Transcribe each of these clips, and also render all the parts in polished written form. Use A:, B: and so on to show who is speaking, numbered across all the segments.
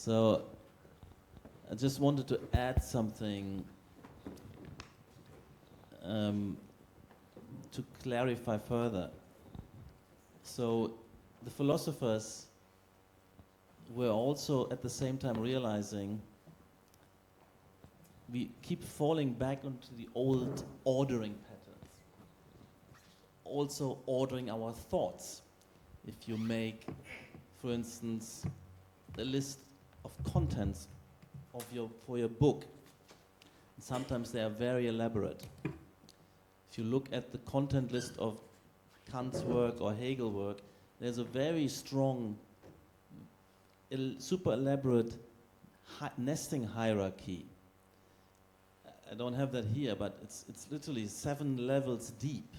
A: So I just wanted to add something to clarify further. So the philosophers were also at the same time realizing we keep falling back into the old ordering patterns. Also ordering our thoughts. If you make, for instance, a list of contents of for your book, sometimes they are very elaborate. If you look at the content list of Kant's work or Hegel work, there's a very strong, super elaborate nesting hierarchy. I don't have that here, but it's literally 7 levels deep,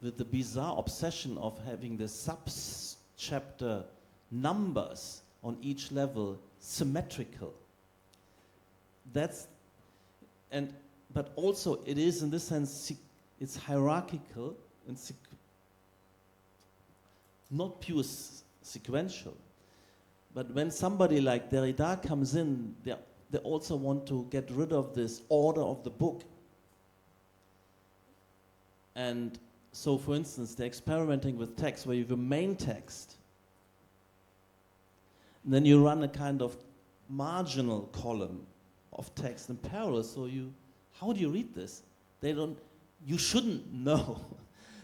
A: with the bizarre obsession of having the sub-chapter numbers on each level symmetrical. But also it is in this sense, it's hierarchical and not pure sequential. But when somebody like Derrida comes in, they also want to get rid of this order of the book. And so, for instance, they're experimenting with text where you have a main text, and then you run a kind of marginal column of text in parallel. So how do you read this? You shouldn't know.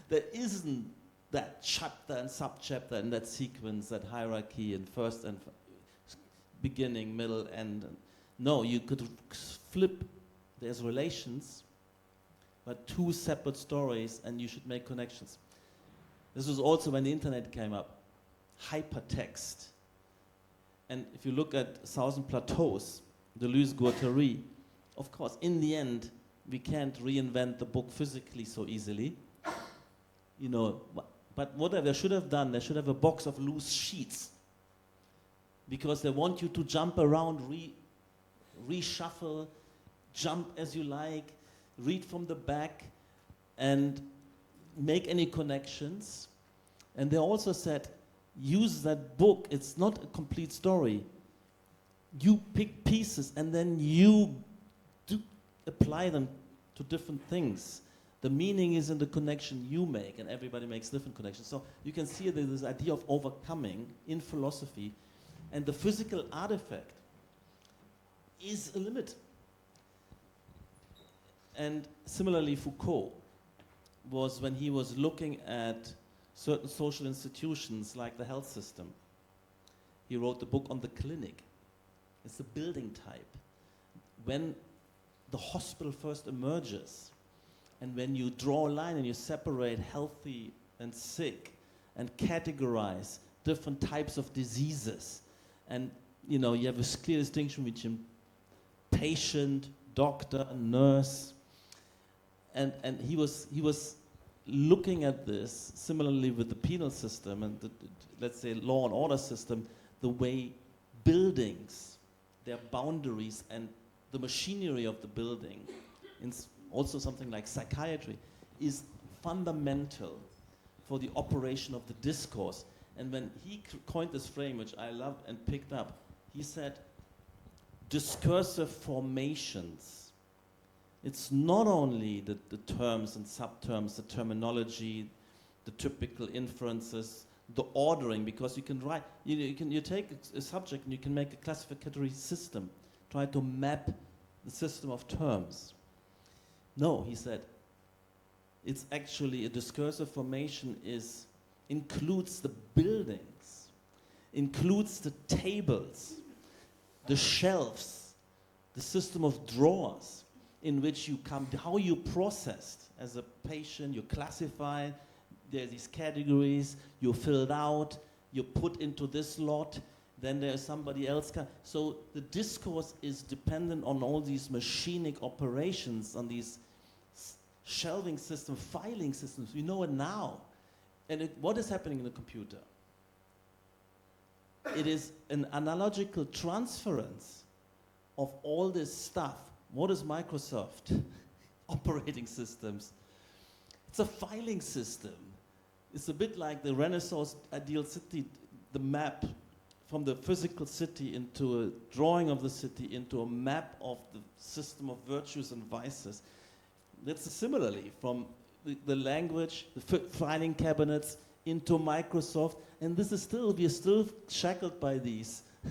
A: There isn't that chapter and subchapter and that sequence, that hierarchy and first and beginning, middle, end. No, you could flip. There's relations, but 2 separate stories, and you should make connections. This was also when the internet came up. Hypertext. And if you look at Thousand Plateaus, Deleuze-Guattari, of course, in the end, we can't reinvent the book physically so easily. But what they should have done, they should have a box of loose sheets, because they want you to jump around, reshuffle, jump as you like, read from the back, and make any connections. And they also said, use that book. It's not a complete story. You pick pieces and then you apply them to different things. The meaning is in the connection you make, and everybody makes different connections. So you can see this idea of overcoming in philosophy, and the physical artifact is a limit. And similarly, Foucault was, when he was looking at certain social institutions like the health system, he wrote the book on the clinic. It's a building type. When the hospital first emerges, and when you draw a line and you separate healthy and sick and categorize different types of diseases, and you have a clear distinction between patient, doctor, nurse, and he was looking at this similarly with the penal system and the, let's say, law and order system, the way buildings, their boundaries and the machinery of the building, also something like psychiatry, is fundamental for the operation of the discourse. And when he coined this frame, which I loved and picked up, he said, discursive formations. It's not only the terms and subterms, the terminology, the typical inferences, the ordering, because you can write, you take a subject and you can make a classificatory system, try to map the system of terms. No, he said, it's actually a discursive formation includes the buildings, includes the tables, the shelves, the system of drawers in which you come, how you processed as a patient, you classify, there are these categories, you filled out, you put into this lot, then there's somebody else. So the discourse is dependent on all these machinic operations, on these shelving systems, filing systems. We know it now. And what is happening in the computer? It is an analogical transference of all this stuff. What is Microsoft? Operating systems. It's a filing system. It's a bit like the Renaissance ideal city, the map from the physical city into a drawing of the city, into a map of the system of virtues and vices. That's similarly from the language, the filing cabinets into Microsoft, and this is still, we are still shackled by these.
B: I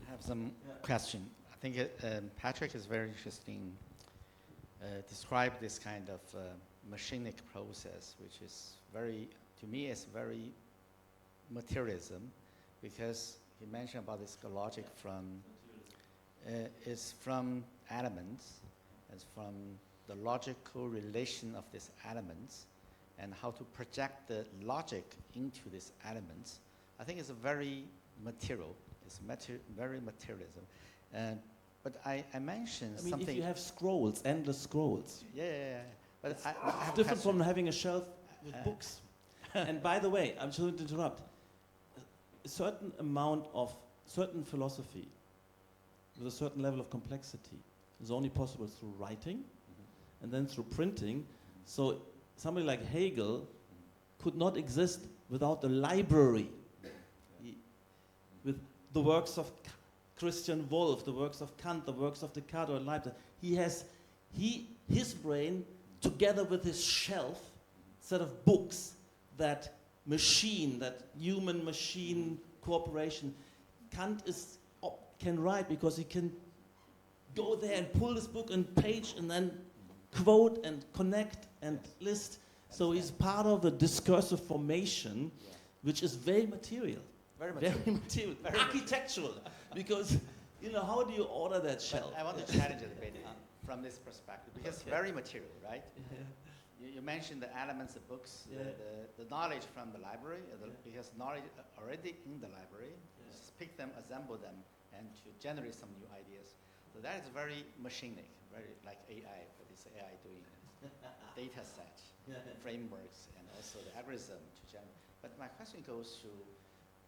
B: have some question. I think Patrik is very interesting. Describe this kind of machinic process, which is very, to me, is very materialism, because he mentioned about this logic from is from elements, it's from the logical relation of these elements, and how to project the logic into these elements. I think it's a very material. It's very materialism. But I mentioned something.
A: If you have scrolls, endless scrolls.
B: Yeah. But
A: it's different from having a shelf with books. And by the way, I'm sorry to interrupt. A certain amount of certain philosophy with a certain level of complexity is only possible through writing and then through printing. So somebody like Hegel could not exist without a library. With the works of Christian Wolff, the works of Kant, the works of Descartes or Leibniz. His brain, together with his shelf, set of books, that machine, that human-machine cooperation. Kant can write because he can go there and pull this book and page and then quote and connect and list. So he's part of the discursive formation, which is very material. Very material. Very architectural. Because, how do you order that shelf?
B: But I want to challenge it a bit from this perspective, because it's very material, right? You mentioned the elements of books, the knowledge from the library, because knowledge already in the library, just pick them, assemble them, and to generate some new ideas. So that is very machinic, very like AI, what is AI doing? Data set, frameworks, and also the algorithm to generate. But my question goes to,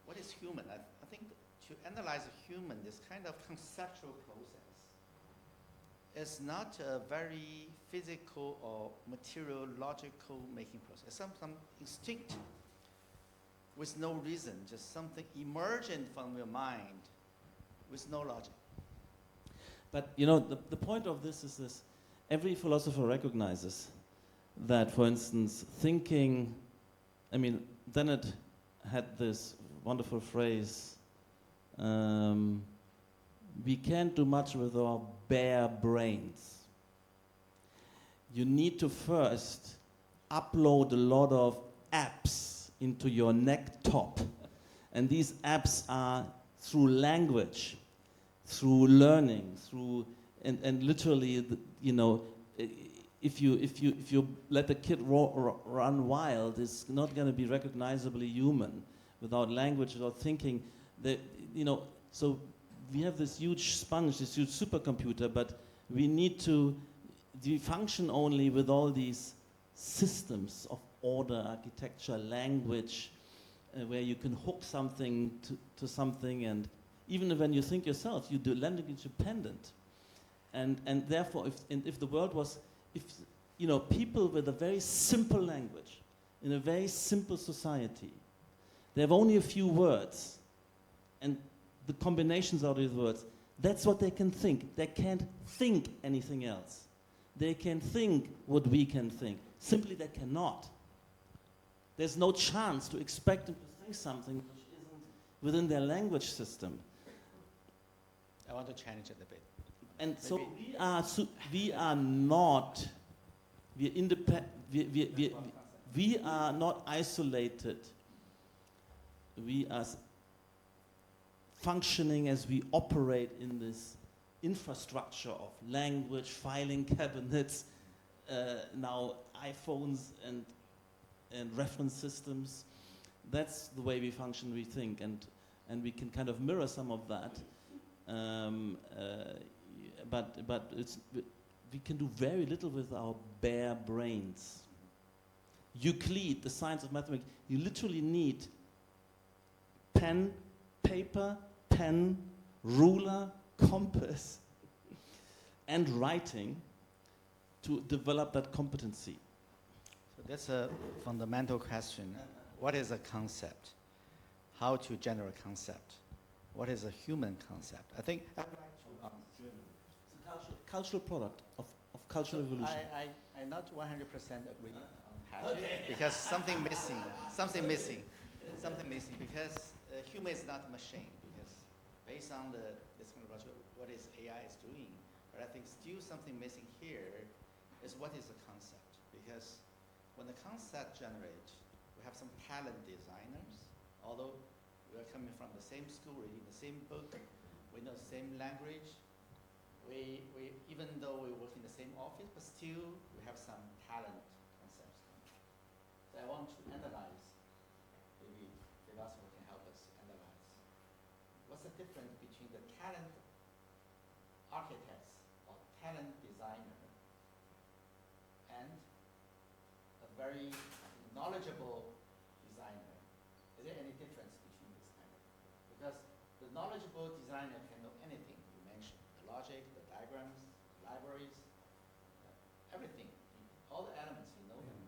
B: what is human? I think to analyze a human, this kind of conceptual process is not a very physical or material logical making process. It's some instinct with no reason, just something emergent from your mind with no logic.
A: But the point of this is this. Every philosopher recognizes that, for instance, thinking, Dennett had this wonderful phrase, we can't do much with our bare brains. You need to first upload a lot of apps into your neck top. And these apps are through language, through learning, and literally, if you let the kid run wild, it's not going to be recognizably human without language, without thinking. So we have this huge sponge, this huge supercomputer, but we function only with all these systems of order, architecture, language, where you can hook something to something, and even when you think yourself, you do language dependent. And therefore, if the world was, people with a very simple language, in a very simple society, they have only a few words, and the combinations of these words, that's what they can think. They can't think anything else. They can think what we can think. Simply they cannot. There's no chance to expect them to think something which isn't within their language system.
B: I want to challenge it a bit.
A: And so we are not isolated. We are functioning as we operate in this infrastructure of language, filing cabinets, now iPhones and reference systems. That's the way we function, we think, and we can kind of mirror some of that. But we can do very little with our bare brains. Euclid, the science of mathematics, you literally need pen, paper, pen, ruler, compass, and writing to develop that competency.
B: So that's a fundamental question. What is a concept? how to generate concept. What is a human concept? I think I'd like to,
A: It's a cultural product of cultural evolution.
B: I not 100% agree on Patrik because something missing because human is not a machine because based on this kind of what is AI is doing, but I think still something missing here is what is the concept, because when the concept generates, we have some talent designers, although we are coming from the same school, reading the same book, we know the same language, we even though we work in the same office, but still we have some talent concepts. So I want to analyze, maybe philosopher can help us analyze. What's the difference between the talent architects or talent designer and a very knowledgeable designer? Is there any difference between this kind of? Because the knowledgeable designer can know anything you mentioned, the logic, the diagrams, libraries, everything, all the elements you know them.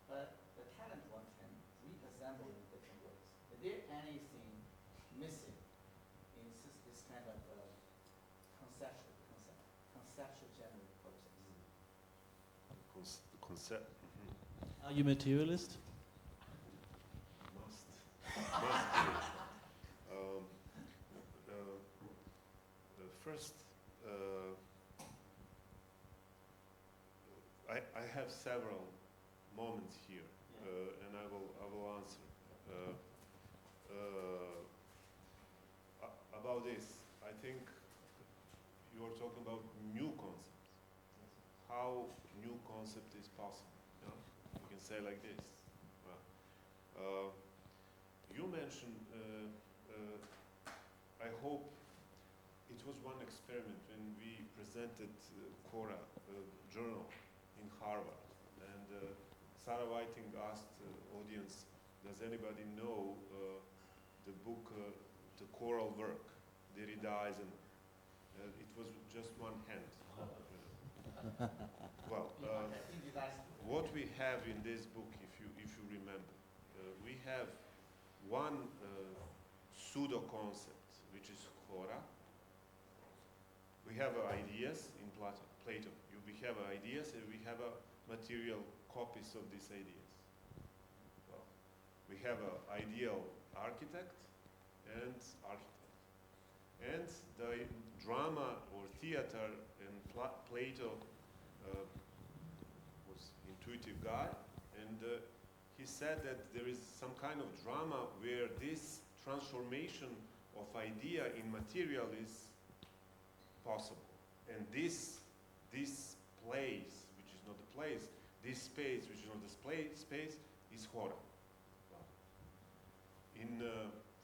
B: But the talent one can reassemble in different ways. Is there anything missing in this kind of conceptual general process?
C: Concept.
A: Are you materialist?
C: Must be. First, I have several moments here, and I will answer about this. I think you are talking about new concepts. How new concept is possible? Yeah? You can say like this. You mentioned, I hope it was one experiment when we presented Quora journal in Harvard, and Sarah Whiting asked the audience, does anybody know the book, The Choral Work, Derrida's, and it was just one hand. Well, what we have in this book, if you remember, we have one pseudo concept, which is Quora. We have ideas in Plato. We have ideas, and we have material copies of these ideas. Well, we have an ideal architect and architect. And the drama or theater in Plato was intuitive guy, and he said that there is some kind of drama where this transformation of idea in material is possible. And this place, which is not a place, this space, which is not a space, is Quora.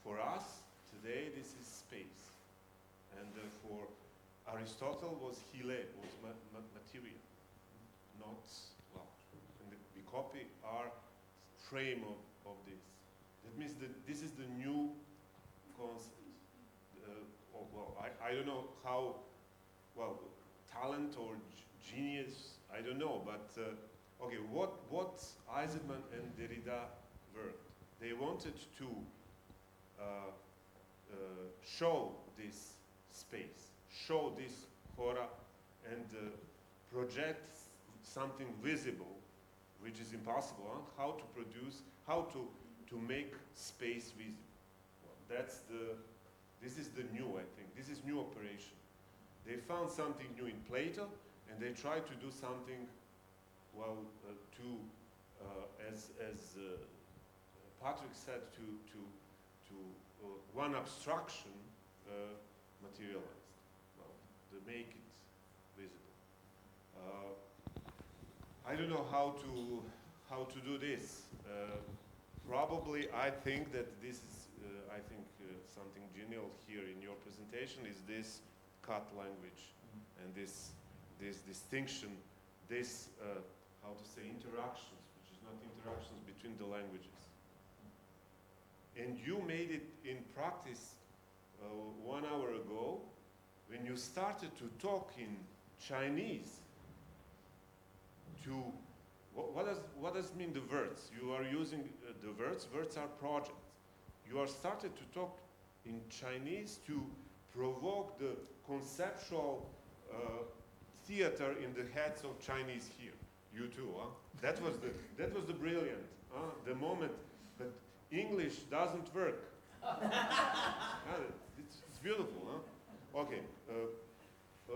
C: For us, today, this is space. And for Aristotle was hile, was material, not, well, and we copy our frame of this. That means that this is the new concept. I don't know how, well, talent or genius, I don't know, but okay, what Eisenman and Derrida were, they wanted to show this space, show this Quora, and project something visible, which is impossible, huh? How to produce, how to make space visible. Well, this is the new, I think. This is new operation. They found something new in Plato, and they tried to do something, well, as Patrik said, to one abstraction materialized, well, to make it visible. I don't know how to do this. Probably, I think that this is, something genial here in your presentation is this cut language and this distinction, this, how to say, interactions, which is not interactions between the languages. And you made it in practice 1 hour ago when you started to talk in Chinese to, what does mean the words? You are using the words are projects. you are started to talk in Chinese to provoke the conceptual theater in the heads of Chinese here. You too, huh? That was the brilliant, the moment. But English doesn't work. It's beautiful, huh? Okay,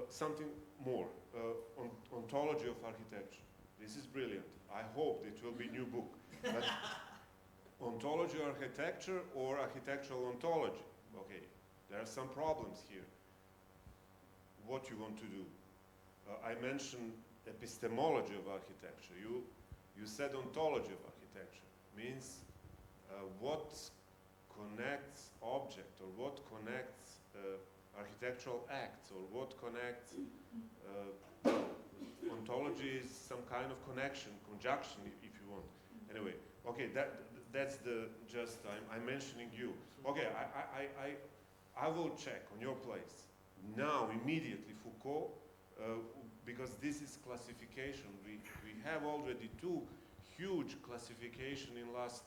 C: something more. Ontology of architecture. This is brilliant. I hope it will be new book. But ontology of architecture or architectural ontology. Okay, there are some problems here. What you want to do? I mentioned epistemology of architecture. You said ontology of architecture. Means what connects object, or what connects architectural acts, or what connects ontology is some kind of connection, conjunction, if you want. Anyway, okay, that's the just I'm mentioning you. Okay, I will check on your place now immediately Foucault, because this is classification. We have already two huge classification in last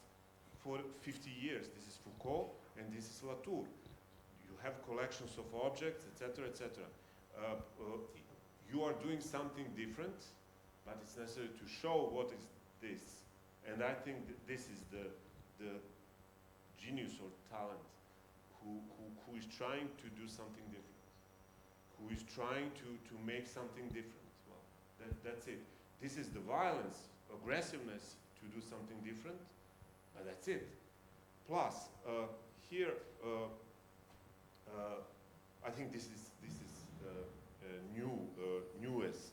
C: 50 years. This is Foucault and this is Latour. You have collections of objects, etc., etc. You are doing something different, but it's necessary to show what is this. And I think that this is the genius or talent who is trying to do something different, who is trying to make something different. Well, that's it. This is the violence, aggressiveness to do something different, but that's it. Plus, here, I think this is newest,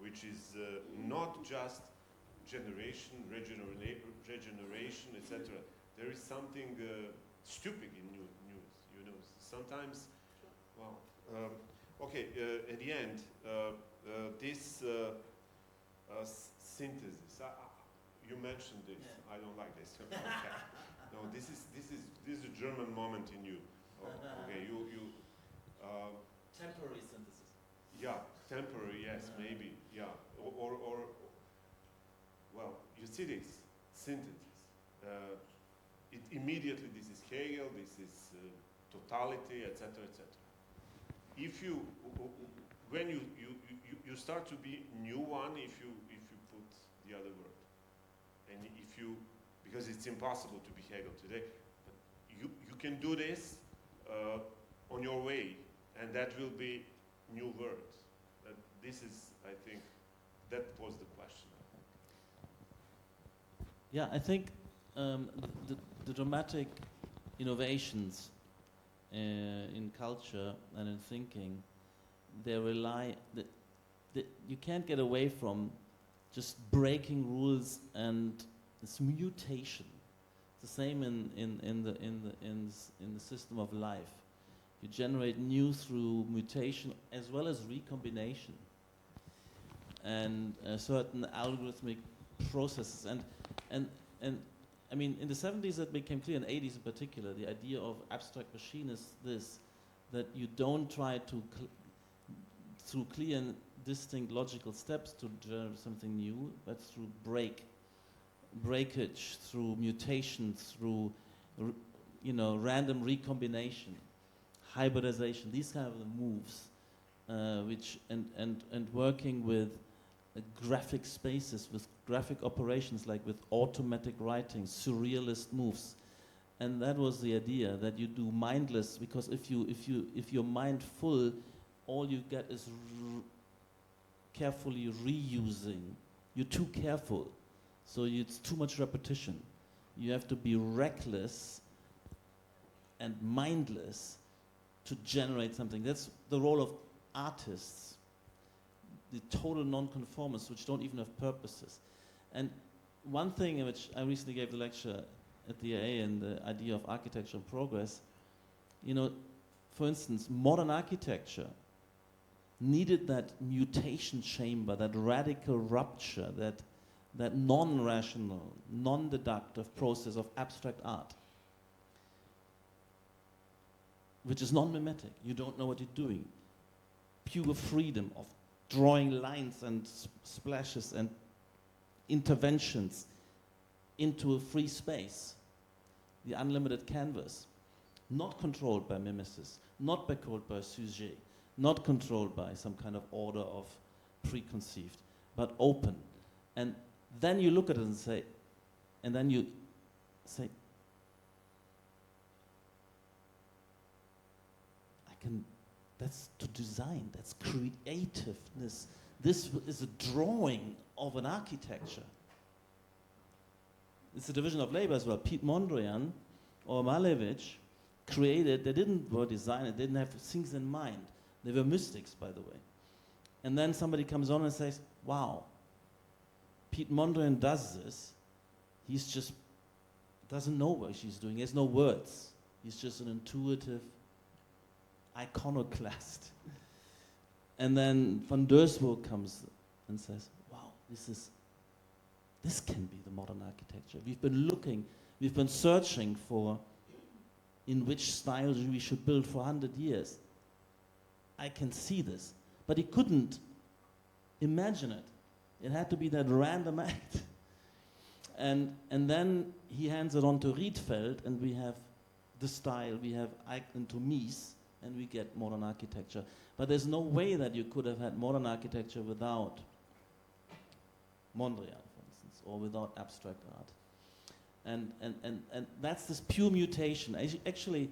C: which is not just generation, regeneration, etc. There is something stupid in news. You know, sometimes, well, okay. At the end, this synthesis. You mentioned this. Yeah. I don't like this. Okay. No, this is a German moment in you. Okay, you.
A: Temporary synthesis.
C: Yeah, temporary. Yes, maybe. Yeah, or well, you see this synthesis. It immediately. This is Hegel. This is totality, etc., etc. If you, when you start to be new one, if you put the other word, and if you, because it's impossible to be Hegel today, but you can do this on your way, and that will be new words. This is, I think, that was the question.
A: Yeah, I think the dramatic innovations in culture and in thinking, they rely, you can't get away from just breaking rules and this mutation. It's the same in the system of life. You generate new through mutation as well as recombination and certain algorithmic processes. And I mean, in the 70s that became clear, in the 80s in particular, the idea of abstract machine is this, that you don't try to, through clear and distinct logical steps to generate something new, but through breakage, through mutation, through random recombination, hybridization, these kind of moves, which and working with graphic spaces, with graphic operations, like with automatic writing, surrealist moves, and that was the idea, that you do mindless, because if you're mindful, all you get is carefully reusing. You're too careful, so it's too much repetition. You have to be reckless and mindless to generate something. That's the role of artists, the total non-conformists, which don't even have purposes. And one thing in which I recently gave the lecture at the AA, and the idea of architecture and progress, for instance, modern architecture needed that mutation chamber, that radical rupture, that non-rational, non-deductive process of abstract art, which is non-mimetic. You don't know what you're doing. Pure freedom of drawing lines and splashes and interventions into a free space. the unlimited canvas, not controlled by mimesis, not controlled by sujet, not controlled by some kind of order of preconceived, but open. And then you look at it and say, that's to design, that's creativeness. This is a drawing of an architecture. It's a division of labor as well. Piet Mondrian or Malevich created, they didn't were design, they didn't have things in mind. They were mystics, by the way. And then somebody comes on and says, wow, Piet Mondrian does this. He's just, doesn't know what she's doing. He has no words. He's just an intuitive iconoclast. And then Van Dersburg comes and says, wow, this can be the modern architecture. We've been searching for in which style we should build for 100 years. I can see this. But he couldn't imagine it. It had to be that random act. And then he hands it on to Rietveld, and we have the style, we have into Mies, and we get modern architecture. But there's no way that you could have had modern architecture without Mondrian, for instance, or without abstract art. And that's this pure mutation. Actually,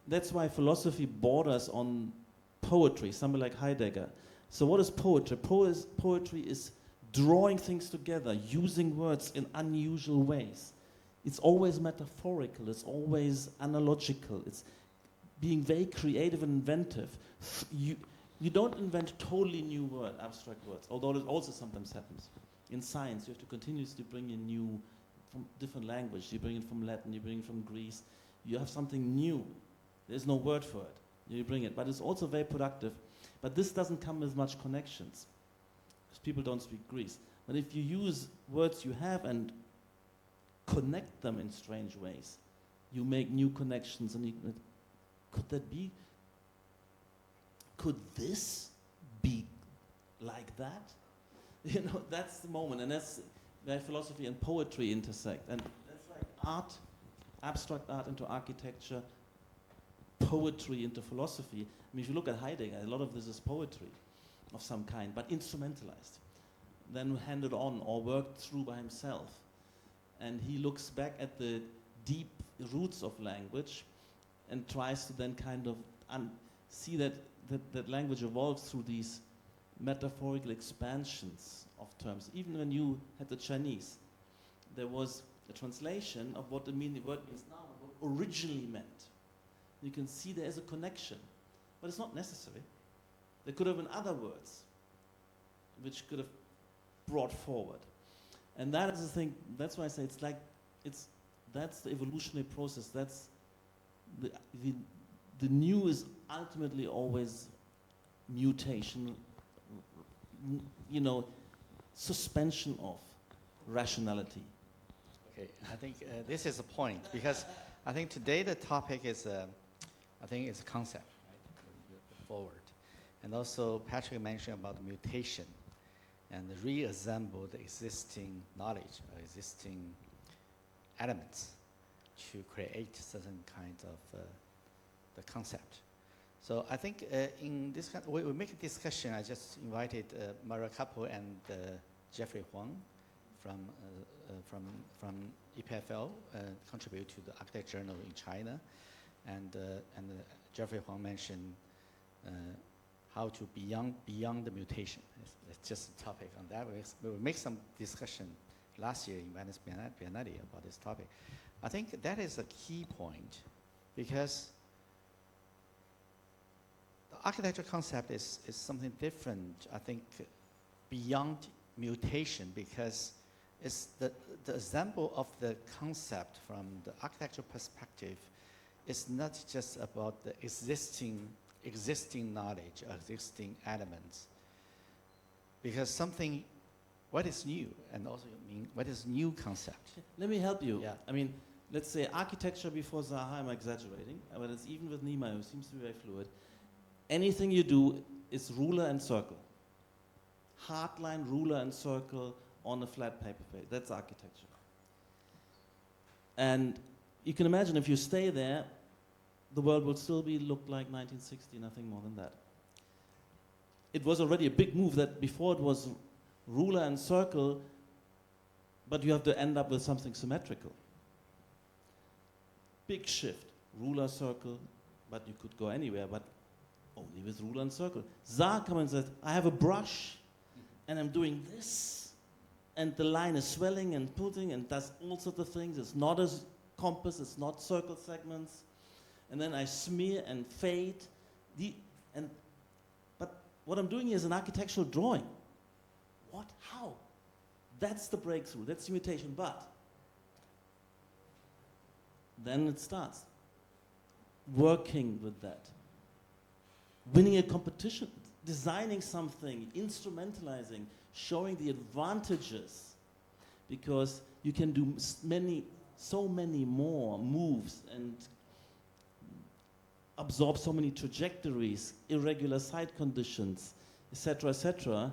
A: that's why philosophy borders on poetry, somebody like Heidegger. So what is poetry? Poetry is drawing things together, using words in unusual ways. It's always metaphorical, it's always analogical, it's being very creative and inventive. You don't invent totally new abstract words, although it also sometimes happens. In science, you have to continuously bring in new, from different language. You bring it from Latin, you bring it from Greece. You have something new. There's no word for it. You bring it, but it's also very productive. But this doesn't come with much connections, because people don't speak Greece. But if you use words you have and connect them in strange ways, you make new connections. And could that be? Could this be like that? You know, that's the moment, and that's where philosophy and poetry intersect. And that's like art, abstract art into architecture, poetry into philosophy. I mean, if you look at Heidegger, a lot of this is poetry of some kind, but instrumentalized, then handed on or worked through by himself. And he looks back at the deep roots of language and tries to then kind of see that language evolves through these metaphorical expansions of terms. Even when you had the Chinese, there was a translation of what the word means now, what originally meant. You can see there is a connection, but it's not necessary. There could have been other words which could have brought forward. And that is the thing, that's why I say that's the evolutionary process. That's the new is ultimately always mutation, you know, suspension of rationality.
B: Okay, I think this is a point, because I think today the topic is, I think it's a concept, right? Forward. And also Patrick mentioned about mutation and reassemble the existing knowledge, existing elements to create certain kinds of the concept. So I think in this kind, we make a discussion. I just invited Mara Kapo and Jeffrey Huang from EPFL, contribute to the Architecture Journal in China, and Jeffrey Huang mentioned how to beyond the mutation. It's just a topic on that. We will make some discussion last year in Venice Biennale about this topic. I think that is a key point, because the architecture concept is something different, I think, beyond mutation, because it's the example of the concept from the architectural perspective is not just about the existing knowledge, existing elements, because what is new, and also what is new concept?
A: Let me help you.
B: Yeah.
A: I mean, let's say architecture before Zaha, I'm exaggerating, but it's even with Niemeyer, who seems to be very fluid. Anything you do is ruler and circle. Hard line, ruler and circle on a flat paper plate. That's architecture. And you can imagine if you stay there, the world will still look like 1960, nothing more than that. It was already a big move that before it was ruler and circle, but you have to end up with something symmetrical. Big shift, ruler, circle, but you could go anywhere, but only with ruler and circle. Zaha comes and says, I have a brush, and I'm doing this, and the line is swelling and putting and does all sorts of things. It's not a compass, it's not circle segments. And then I smear and fade. But what I'm doing here is an architectural drawing. What? How? That's the breakthrough, that's the mutation. But then it starts. Working with that. Winning a competition, designing something, instrumentalizing, showing the advantages, because you can do so many more moves and absorb so many trajectories, irregular side conditions, etc.,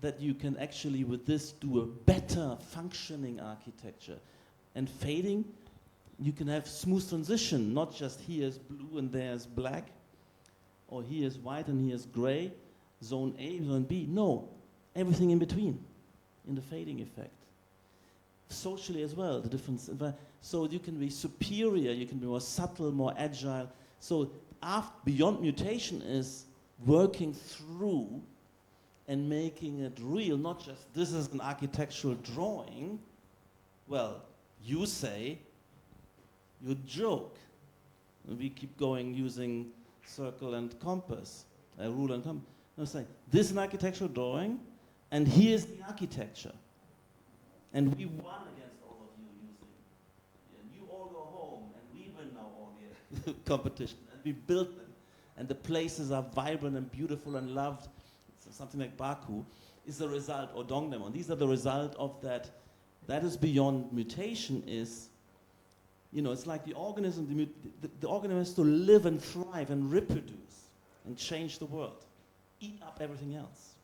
A: that you can actually with this do a better functioning architecture. And fading, you can have smooth transition, not just here's blue and there's black, or here's white and here's gray, zone A, zone B. No, everything in between, in the fading effect. Socially as well, the difference. So you can be superior, you can be more subtle, more agile. So beyond mutation is working through and making it real, not just this is an architectural drawing. Well, you say, you joke. We keep going using circle and compass, ruler and compass. No, say, this is an architectural drawing, and here's the architecture. And we won against all of you using, and you all go home, and we win now all the competition, and we built them. And the places are vibrant and beautiful and loved. So something like Baku is the result, or Dongdaemun. These are the result of that. That is beyond mutation is, it's like the organism, the organism has to live and thrive and reproduce and change the world. Eat up everything else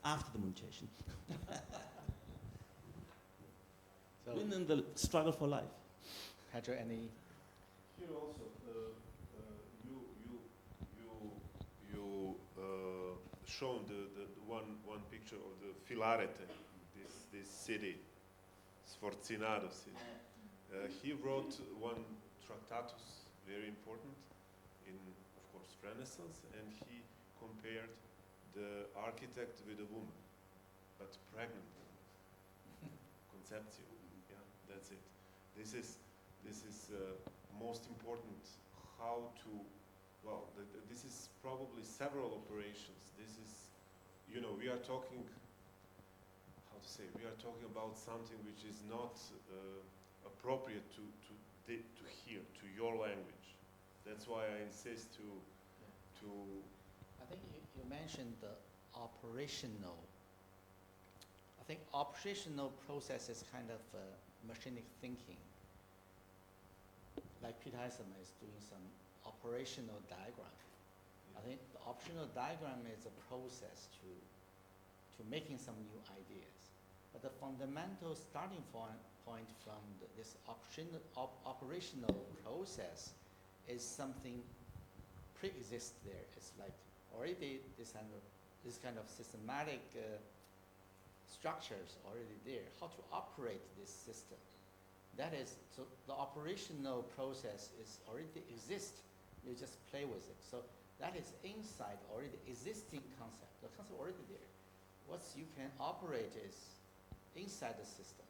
A: after the mutation.
B: So
A: win in the struggle for life.
B: Patrik, any?
C: Here also, you shown the one picture of the Filarete, this city, Sforzinado city. He wrote one Tractatus, very important, in, of course, Renaissance, and he compared the architect with a woman, but pregnant woman. Conceptio, yeah, that's it. This is most important. How to, this is probably several operations. This is, we are talking. How to say? We are talking about something which is not appropriate to hear, to your language. That's why I insist to.
B: I think you mentioned the operational. I think operational process is kind of machinic thinking. Like Peterism is doing some operational diagram. I think the operational diagram is a process to making some new ideas. But the fundamental starting point from this operational process is something pre-exists there. It's like already this kind of systematic structures already there. How to operate this system? That is, so the operational process is already exist. You just play with it. So that is inside already existing concept. The concept already there. What you can operate is inside the system.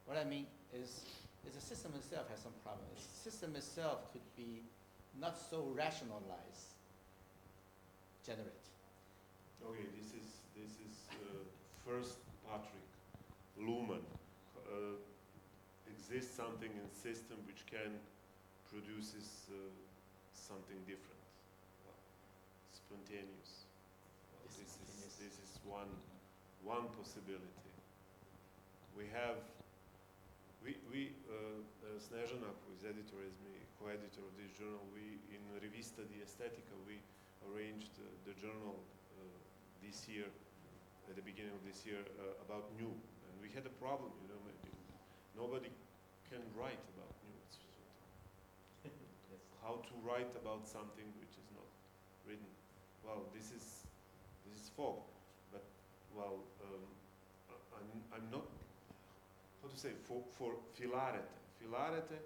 B: What I mean is the system itself has some problem. The system itself could be not so rationalized, generate.
C: Okay, this is first Patrik Luhmann. Exists something in system which can produces something different, spontaneous. This is one possibility. We have Snežana, who is editor, as me, co-editor of this journal, we in Revista di Estetica we arranged the journal this year, at the beginning of this year, about new, and we had a problem. Nobody can write about nuance. How to write about something which is not written. Well, this is fog, but well, I'm not, how to say, for Filarete. Filarete,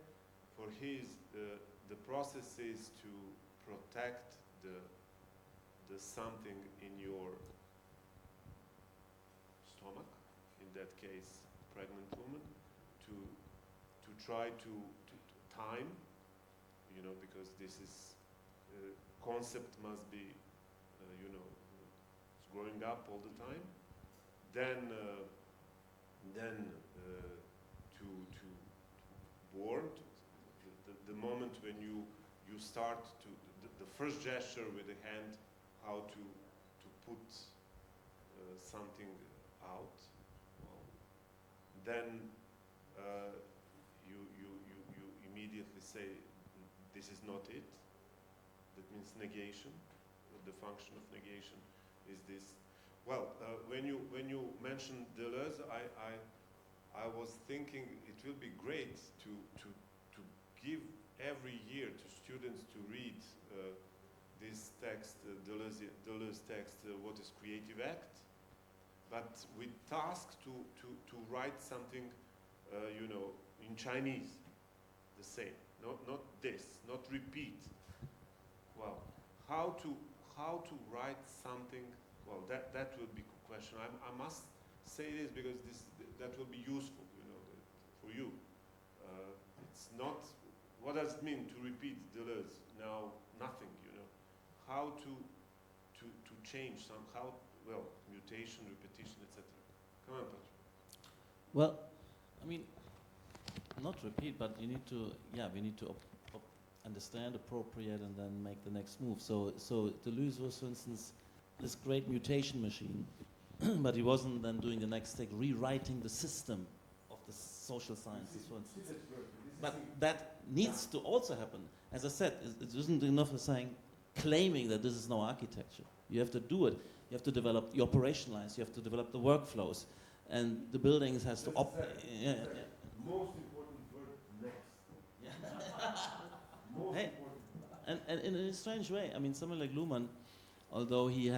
C: for his, the process is to protect the something in your stomach, in that case, pregnant woman, to try to time, you know, because this is, concept must be, you know, it's growing up all the time. Then to born, the moment when you start to, the first gesture with the hand, how to put something out. Well, then you immediately say, this is not it. That means negation. The function of negation is this. Well, when you mentioned Deleuze, I was thinking it will be great to give every year to students to read this text, Deleuze text, What is Creative Act, but with task to write something, you know, in Chinese, the same, not this, not repeat. Well, how to write something? Well, that will be a question. I must say this because that will be useful, you know, for you. It's not. What does it mean to repeat Deleuze? Now nothing, you know. How to change somehow? Well, mutation, repetition, etc. Come on, Patrik.
A: Well, I mean, not repeat, but you need to, yeah, we need to understand, appropriate, and then make the next move. So Deleuze was, for instance, this great mutation machine, but he wasn't then doing the next step, rewriting the system of the social sciences, for instance. But that needs to also happen. As I said, it isn't enough of saying, claiming that this is no architecture. You have to do it. You have to develop, you operationalize, you have to develop the workflows. And the buildings has to yeah.
C: Most important word, next.
A: Yeah.
C: Most
A: Hey,
C: important.
A: and in a strange way, I mean, someone like Luhmann, although he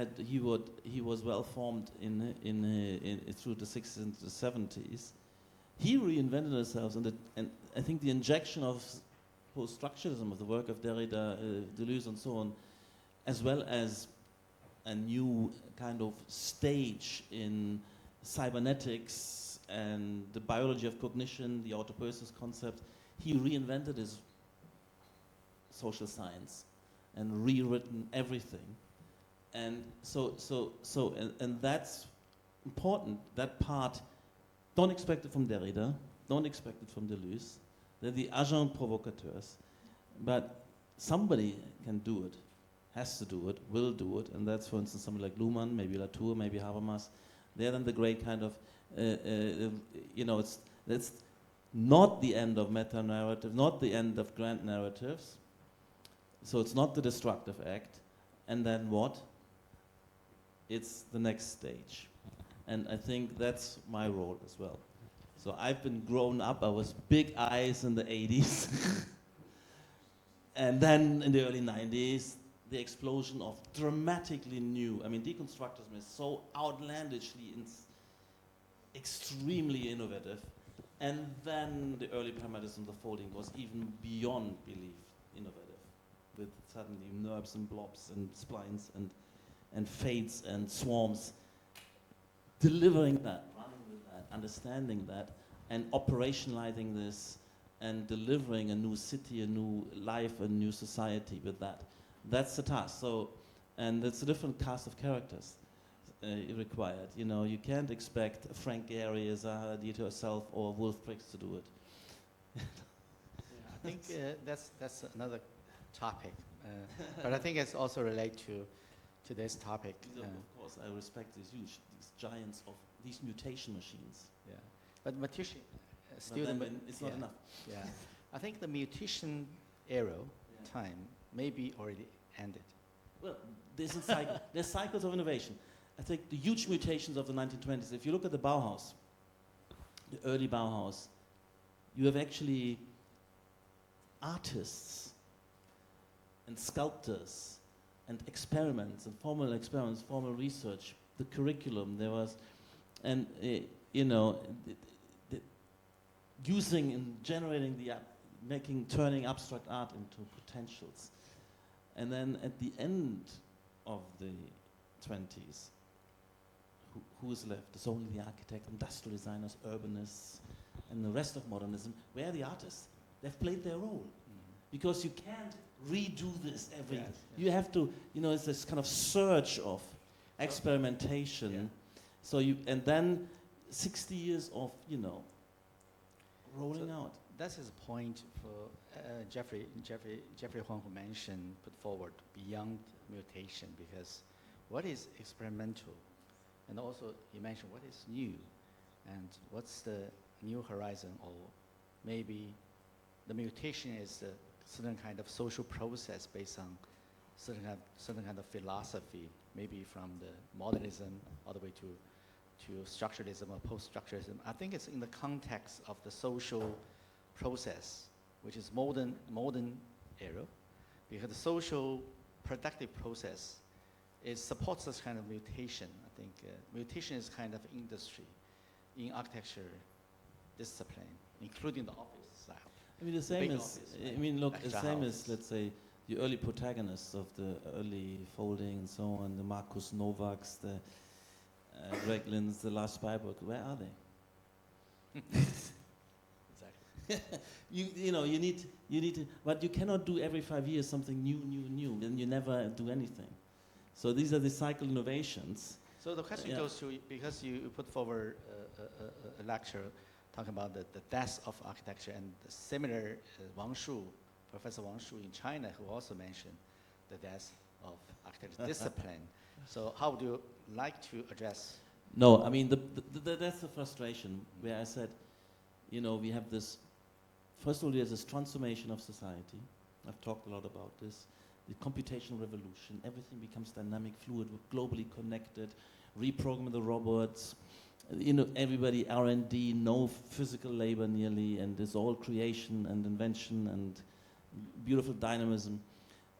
A: was well formed through the 60s and the 70s, he reinvented himself, and I think the injection of post-structuralism of the work of Derrida, Deleuze, and so on, as well as a new kind of stage in cybernetics and the biology of cognition, the autopoiesis concept, he reinvented his social science and rewritten everything. And and that's important, that part. Don't expect it from Derrida, don't expect it from Deleuze. They're the agents provocateurs. But somebody can do it, has to do it, will do it, and that's, for instance, somebody like Luhmann, maybe Latour, maybe Habermas. They're then the great kind of, you know, that's not the end of meta-narrative, not the end of grand narratives. So it's not the destructive act. And then what? It's the next stage. And I think that's my role as well. So I've been grown up, I was big eyes in the 80s. And then in the early 90s, the explosion of dramatically new, I mean, deconstructism is so outlandishly, extremely innovative. And then the early Parametricism, the folding, was even beyond belief innovative, with suddenly NURBS and blobs and splines and fades and swarms, delivering that, running with that, understanding that, and operationalizing this, and delivering a new city, a new life, a new society with that. That's the task. So, and it's a different cast of characters required. You know, you can't expect Frank Gehry, Zaha Hadid herself, or Wolf Briggs to do it.
B: Yeah, I think that's another topic, but I think it's also related to today's topic.
A: Of course, I respect these giants of these mutation machines.
B: Yeah, but mutation,
A: it's not enough.
B: Yeah, I think the mutation era time maybe already ended.
A: Well, there's a cycle. There's cycles of innovation. I think the huge mutations of the 1920s. If you look at the Bauhaus, the early Bauhaus, you have actually artists and sculptors and experiments and formal research, the curriculum there was, and you know, using and generating turning abstract art into potentials. And then at the end of the 20s, who is left? It's only the architect, industrial designers, urbanists, and the rest of modernism. Where are the artists? They've played their role. Because you can't redo this every...
B: Yes,
A: You have to, you know, it's this kind of surge of experimentation.
B: Yeah.
A: So and then 60 years of, you know, rolling out.
B: That's his point for Jeffrey Huang, who mentioned, put forward beyond mutation, because what is experimental? And also he mentioned what is new, and what's the new horizon, or maybe the mutation is a certain kind of social process based on certain kind of philosophy, maybe from the modernism all the way to structuralism or post-structuralism. I think it's in the context of the social process, which is modern era, because the social productive process supports this kind of mutation. I think mutation is kind of industry in architecture discipline, including the office style.
A: I mean, the same
B: big
A: as,
B: office,
A: I
B: right?
A: mean, look, the
B: Extra
A: same
B: houses.
A: as, let's say, the early protagonists of the early folding and so on, the Markus Novaks, the Greg Lynn's, the Lars Spyberg, where are they?
B: Exactly.
A: you know, you need to, but you cannot do every 5 years something new, then you never do anything. So these are the cycle innovations.
B: So the question goes to, because you put forward a lecture talking about the death of architecture, and the similar Wang Shu, Professor Wang Shu in China, who also mentioned the death of architecture discipline. So how would you like to address?
A: No, I mean, that's the frustration where I said, you know, we have this, first of all, there's this transformation of society. I've talked a lot about this. The computational revolution, everything becomes dynamic, fluid, globally connected, reprogramming the robots, you know, everybody R&D, no physical labor nearly, and it's all creation and invention and beautiful dynamism.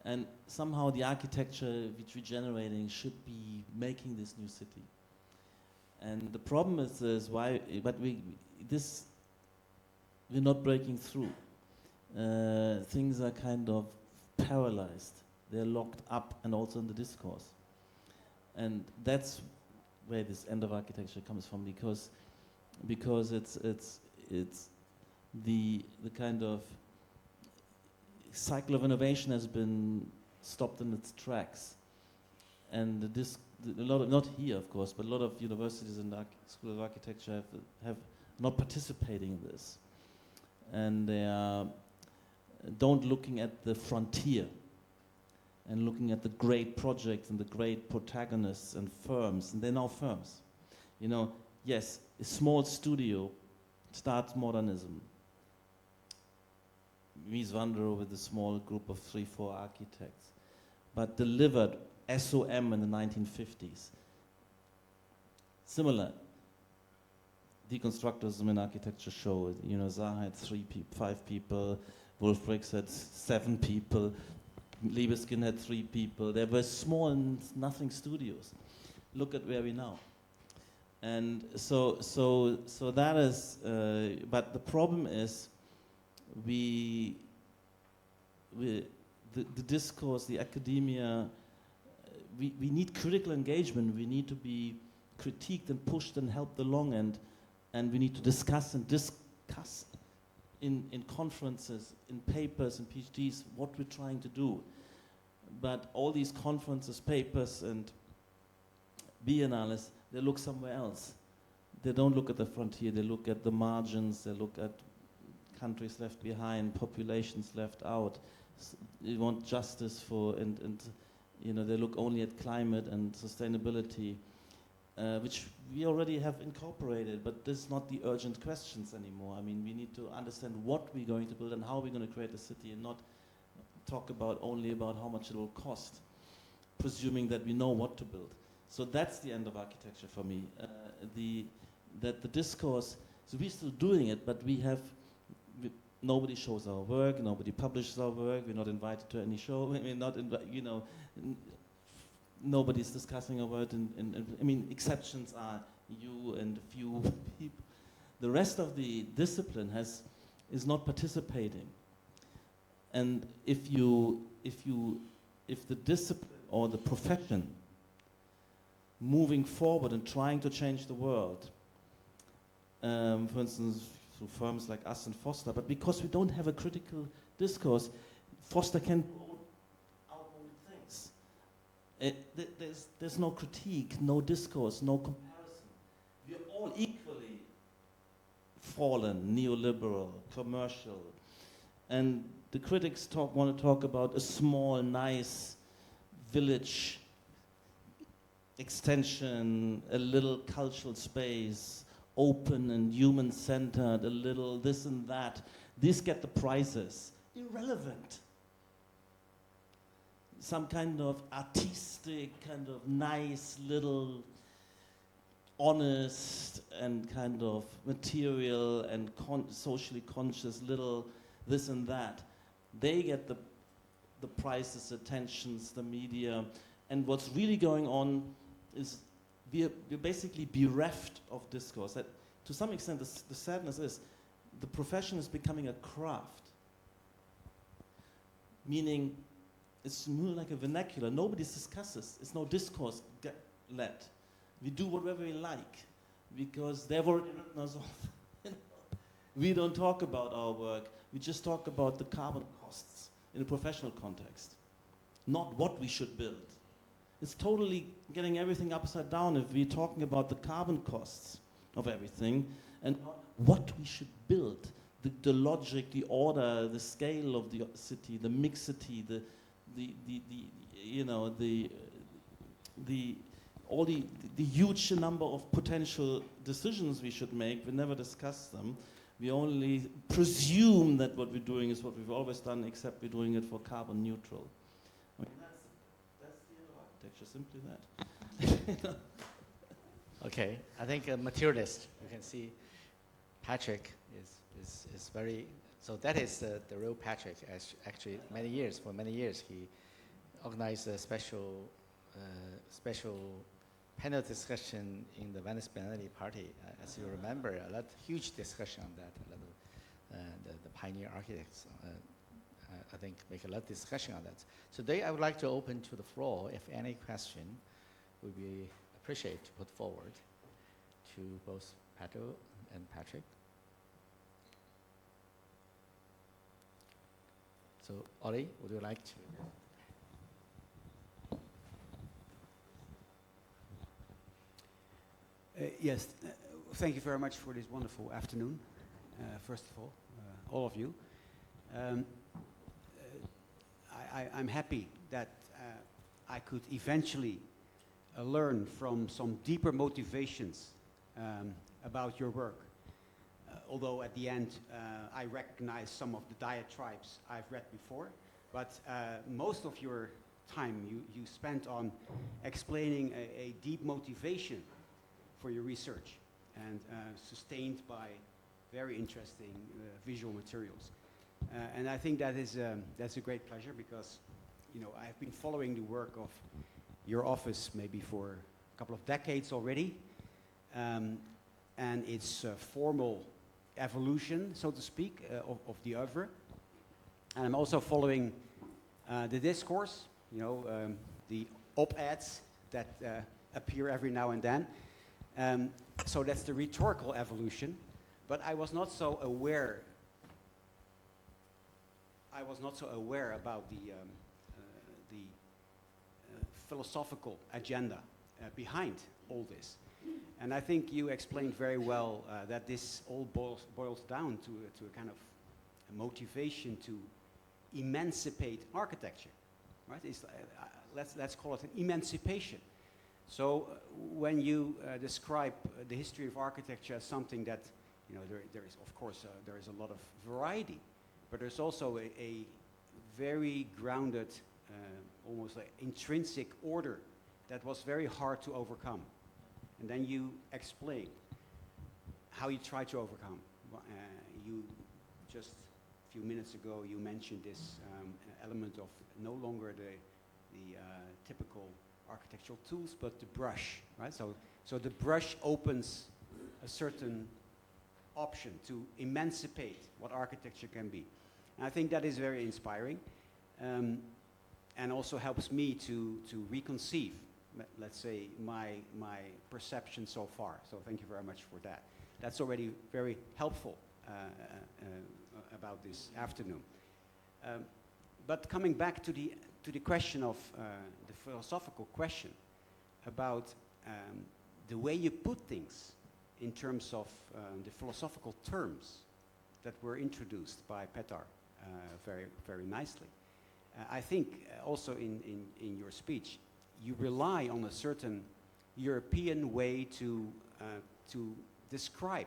A: And somehow the architecture which we're generating should be making this new city. And the problem is why, but we're not breaking through. Things are kind of paralyzed. They're locked up, and also in the discourse. And that's where this end of architecture comes from, because it's the kind of cycle of innovation has been stopped in its tracks, and a lot of, not here of course, but a lot of universities and School of Architecture have not participating in this, and they are don't looking at the frontier and looking at the great projects and the great protagonists and firms, and they're now firms. You know, yes, a small studio starts modernism. Mies van der Rohe with a small group of 3-4 architects, but delivered SOM in the 1950s. Similar, deconstructivism in architecture show, you know, Zaha had 5 people, Wolf Briggs had 7 people, Libeskind had 3 people. They were small and nothing studios. Look at where we now. And so that is, but the problem is, the discourse, the academia, we need critical engagement. We need to be critiqued and pushed and helped along, and we need to discuss in conferences, in papers and PhDs what we're trying to do. But all these conferences, papers and biennales, they look somewhere else. They don't look at the frontier, they look at the margins, they look at countries left behind, populations left out. They want justice for, and you know, they look only at climate and sustainability, which we already have incorporated, but this is not the urgent questions anymore. I mean, we need to understand what we're going to build and how we're going to create a city, and not talk only about how much it will cost, presuming that we know what to build. So that's the end of architecture for me. That the discourse, so we're still doing it, but we have nobody shows our work, nobody publishes our work, we're not invited to any show, we're not, nobody's discussing our work, I mean, exceptions are you and a few people. The rest of the discipline is not participating. And if the discipline or the profession moving forward and trying to change the world, for instance, through firms like us and Foster, but because we don't have a critical discourse, Foster can do our own things. There's no critique, no discourse, no comparison. We're all equally fallen, neoliberal, commercial, and the critics want to talk about a small, nice village extension, a little cultural space, open and human-centered, a little this and that. These get the prizes. Irrelevant. Some kind of artistic, kind of nice, little honest and kind of material and socially conscious little this and that. They get the prizes, attentions, the media. And what's really going on is we're basically bereft of discourse. That, to some extent, the sadness is the profession is becoming a craft. Meaning, it's more like a vernacular. Nobody discusses. It's no discourse led. We do whatever we like because they've already written us off. We don't talk about our work. We just talk about the carbon costs in a professional context, not what we should build. It's totally getting everything upside down if we're talking about the carbon costs of everything and not what we should build. The logic, the order, the scale of the city, the mixity, all the huge number of potential decisions we should make. We never discuss them. We only presume that what we're doing is what we've always done, except we're doing it for carbon neutral. I mean, that's the end of architecture, simply that.
B: Okay, I think a materialist, you can see Patrik is very, so that is the real Patrik. Actually, for many years, he organized a special panel discussion in the Venice Biennale party. As you remember, huge discussion on that. The pioneer architects, I think, make a lot of discussion on that. Today, I would like to open to the floor. If any question, would be appreciate to put forward to both Pato and Patrik. So, Ollie, would you like to?
D: Yes, thank you very much for this wonderful afternoon, first of all of you. I'm happy that I could eventually learn from some deeper motivations about your work. Although at the end I recognize some of the diatribes I've read before, but most of your time you spent on explaining a deep motivation for your research and sustained by very interesting visual materials. And I think that's a great pleasure because, I've been following the work of your office maybe for a couple of decades already, and its formal evolution, so to speak, of the oeuvre. And I'm also following the discourse, the op-eds that appear every now and then. So that's the rhetorical evolution, but I was not so aware about the philosophical agenda behind all this. And I think you explained very well that this all boils down to a kind of a motivation to emancipate architecture, right? It's, let's call it an emancipation. So when you describe the history of architecture as something that, there is, of course, there is a lot of variety, but there's also a very grounded, almost like intrinsic order that was very hard to overcome. And then you explain how you try to overcome. You just few minutes ago you mentioned this element of no longer the typical architectural tools, but the brush, right? So the brush opens a certain option to emancipate what architecture can be. And I think that is very inspiring, and also helps me to reconceive, let's say, my perception so far. So thank you very much for that. That's already very helpful about this afternoon. But coming back to the question of the philosophical question about the way you put things in terms of the philosophical terms that were introduced by Petar very, very nicely. I think also in your speech, you rely on a certain European way to describe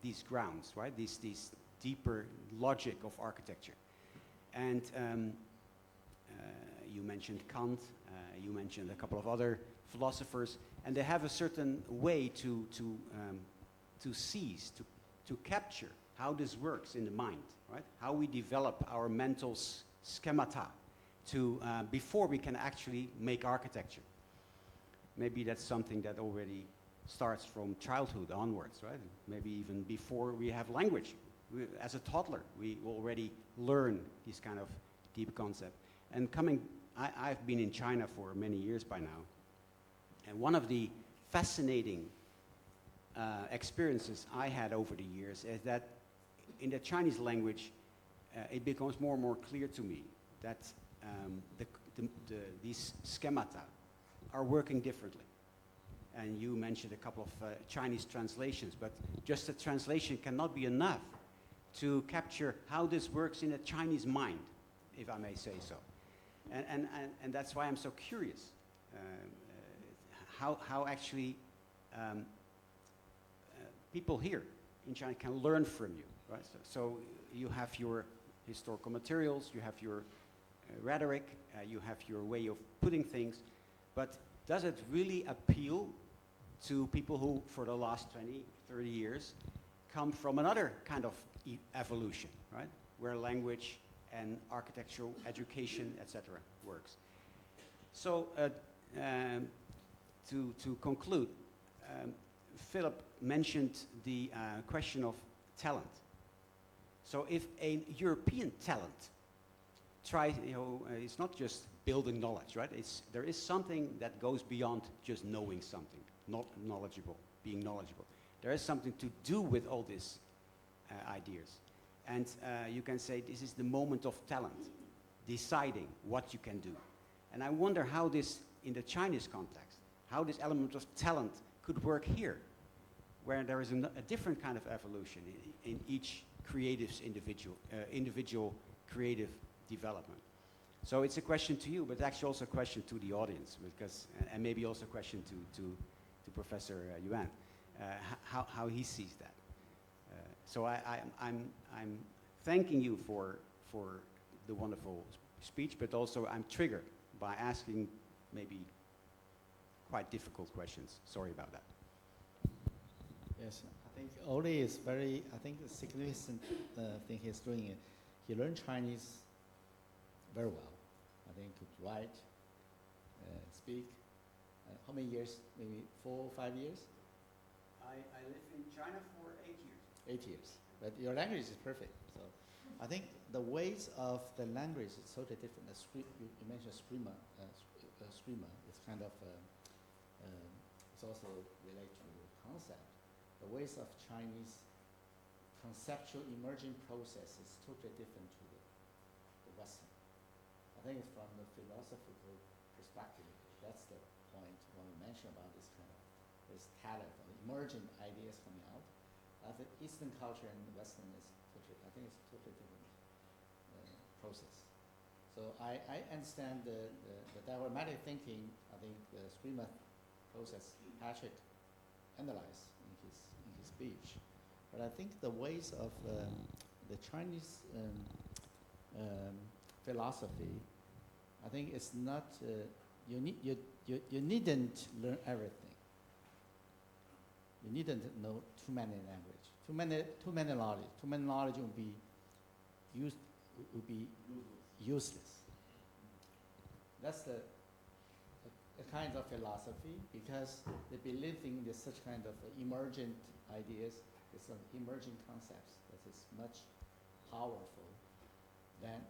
D: these grounds, right? These deeper logic of architecture. And you mentioned Kant, you mentioned a couple of other philosophers, and they have a certain way to seize, to capture how this works in the mind, right? How we develop our mental schemata to before we can actually make architecture. Maybe that's something that already starts from childhood onwards, right? Maybe even before we have language. As a toddler, we already learn this kind of deep concept. And I've been in China for many years by now, and one of the fascinating experiences I had over the years is that in the Chinese language, it becomes more and more clear to me that these schemata are working differently. And you mentioned a couple of Chinese translations, but just a translation cannot be enough to capture how this works in a Chinese mind, if I may say so. And that's why I'm so curious how actually people here in China can learn from you, right? So you have your historical materials, you have your rhetoric, you have your way of putting things, but does it really appeal to people who, for the last 20, 30 years, come from another kind of evolution, right? Where language and architectural education, etc., works. So to conclude, Philip mentioned the question of talent. So if a European talent tries, it's not just building knowledge, right? There is something that goes beyond just knowing something, not knowledgeable, being knowledgeable. There is something to do with all these ideas. And you can say this is the moment of talent, deciding what you can do. And I wonder how this, in the Chinese context, how this element of talent could work here, where there is a different kind of evolution in each creative's individual creative development. So it's a question to you, but actually also a question to the audience, because, and maybe also a question to Professor Yuan, how he sees that. So I'm thanking you for the wonderful speech, but also I'm triggered by asking maybe quite difficult questions. Sorry about that.
B: Yes, I think Oli is very, I think the significant thing he's doing, he learned Chinese very well. I think to write, speak. How many years? Maybe 4 or 5 years?
D: I lived in China for 8 years.
B: 8 years. But your language is perfect. So I think the ways of the language is totally different. You mentioned streamer. It's kind of, it's also related to concept. The ways of Chinese conceptual emerging process is totally different to the Western. I think it's from the philosophical perspective. That's the point when we mention about this kind of this talent or emerging ideas coming out. I think Eastern culture and Western is totally, I think it's totally different process. So I understand the diagrammatic thinking. I think the streamer process Patrik analyzed in his speech, but I think the ways of the Chinese philosophy, I think it's not you needn't learn everything. You needn't know too many language, too many knowledge. Too many knowledge will be would be useless. That's the kind of philosophy, because they believe in this such kind of emergent ideas, this emerging concepts that is much powerful than,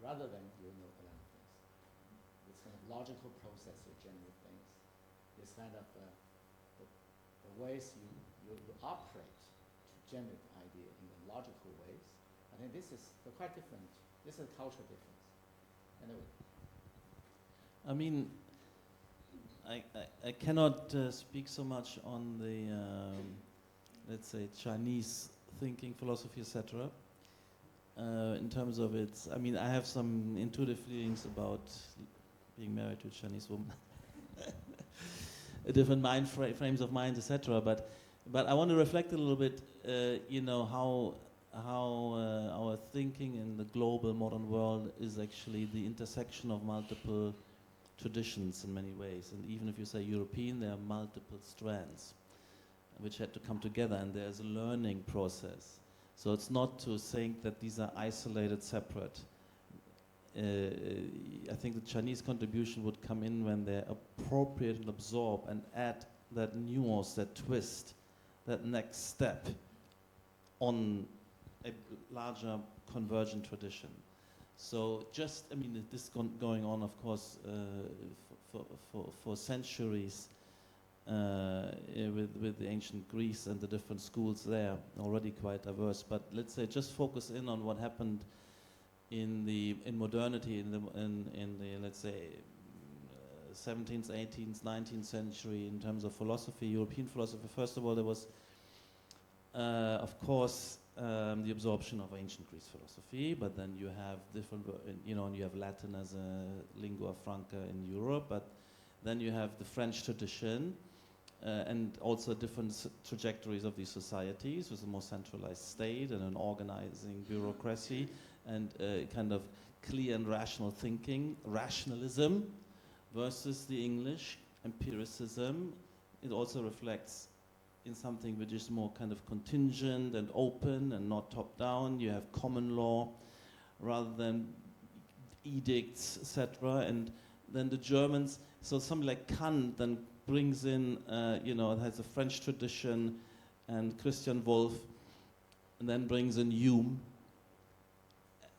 B: rather than a lot of things. This kind of logical process to generate things, this kind of the ways you operate to generate idea in the logical ways. I think this is quite different. This is a cultural difference. Anyway.
A: I mean, I cannot speak so much on the, let's say, Chinese thinking, philosophy, etc. In terms of its, I mean, I have some intuitive feelings about being married to a Chinese woman, different mind frames of mind, etc. But I want to reflect a little bit, you know, how our thinking in the global modern world is actually the intersection of multiple traditions in many ways. And even if you say European, there are multiple strands which had to come together, and there's a learning process. So it's not to think that these are isolated, separate. I think the Chinese contribution would come in when they appropriate and absorb and add that nuance, that twist, that next step on a larger convergent tradition. So just, I mean, this going on, of course, for centuries with the ancient Greece and the different schools there, already quite diverse. But let's say just focus in on what happened in modernity in the let's say 17th, 18th, 19th century in terms of philosophy, European philosophy. First of all, there was, of course, the absorption of ancient Greek philosophy, but then you have different, you know, and you have Latin as a lingua franca in Europe, but then you have the French tradition, and also different trajectories of these societies with a more centralized state and an organizing bureaucracy and kind of clear and rational thinking, rationalism versus the English empiricism. It also reflects in something which is more kind of contingent and open and not top-down. You have common law rather than edicts, etc. And then the Germans, so something like Kant then brings in, you know, it has a French tradition, and Christian Wolff, and then brings in Hume,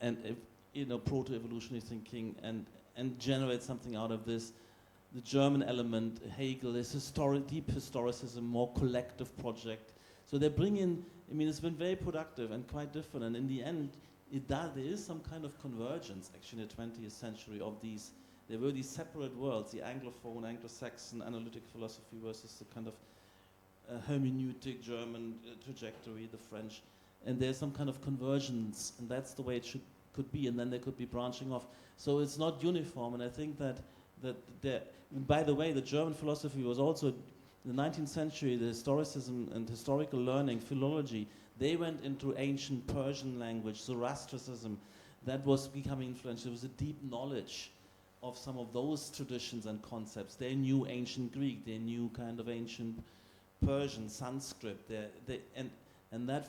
A: and you know, proto-evolutionary thinking, and generates something out of this. The German element, Hegel, is deep historicism, more collective project. So they bring in, I mean, it's been very productive and quite different. And in the end, there is some kind of convergence, actually, in the 20th century of these. There were these separate worlds, the Anglophone, Anglo-Saxon, analytic philosophy versus the kind of hermeneutic German trajectory, the French. And there's some kind of convergence, and that's the way it could be. And then there could be branching off. So it's not uniform, and I think that by the way, the German philosophy was also, in the 19th century, the historicism and historical learning, philology, they went into ancient Persian language, Zoroastrianism, that was becoming influential. There was a deep knowledge of some of those traditions and concepts. They knew ancient Greek, they knew kind of ancient Persian, Sanskrit, and that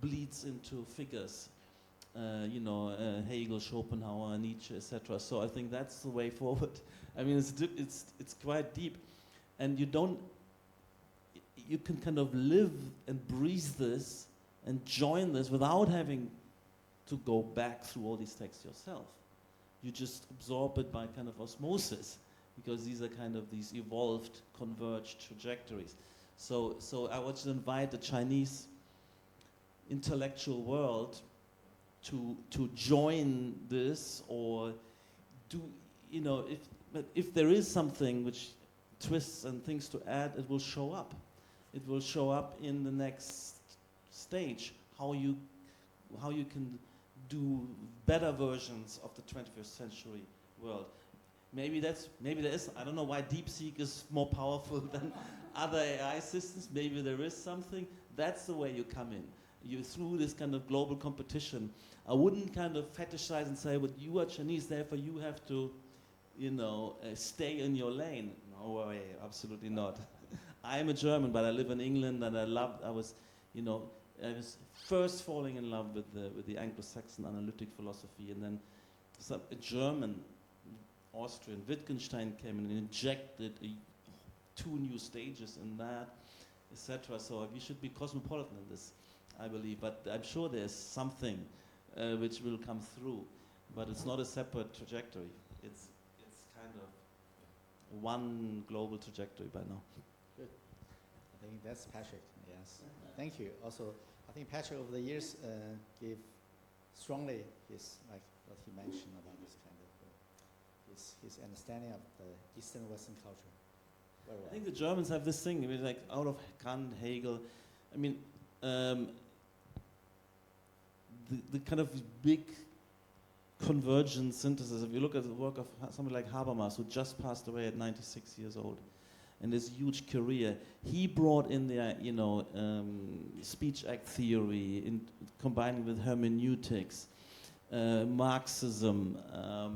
A: bleeds into figures. You know, Hegel, Schopenhauer, Nietzsche, etc. So I think that's the way forward. I mean, it's quite deep, and you can kind of live and breathe this and join this without having to go back through all these texts yourself. You just absorb it by kind of osmosis, because these are kind of these evolved, converged trajectories. So I want to invite the Chinese intellectual world to join this, or do, you know, if there is something which twists and things to add, it will show up. It will show up in the next stage, how you can do better versions of the 21st century world. Maybe there is, I don't know why DeepSeek is more powerful than other AI systems. Maybe there is something. That's the way you come in. You through this kind of global competition. I wouldn't kind of fetishize and say, well, you are Chinese, therefore you have to, you know, stay in your lane. No way, absolutely not. I am a German, but I live in England, and I was, you know, I was first falling in love with the Anglo-Saxon analytic philosophy, and then a German, Austrian, Wittgenstein came and injected two new stages in that, etc. So we should be cosmopolitan in this, I believe. But I'm sure there's something which will come through, but it's not a separate trajectory. It's kind of one global trajectory by now.
B: Good. I think that's Patrik. Yes. Thank you. Also, I think Patrik over the years gave strongly his, like what he mentioned about this kind of his understanding of the Eastern Western culture. Very well.
A: I think the Germans have this thing, I mean, like out of Kant, Hegel. I mean, the kind of big convergent synthesis. If you look at the work of somebody like Habermas, who just passed away at 96 years old, and this huge career, he brought in the speech act theory, combining with hermeneutics, Marxism.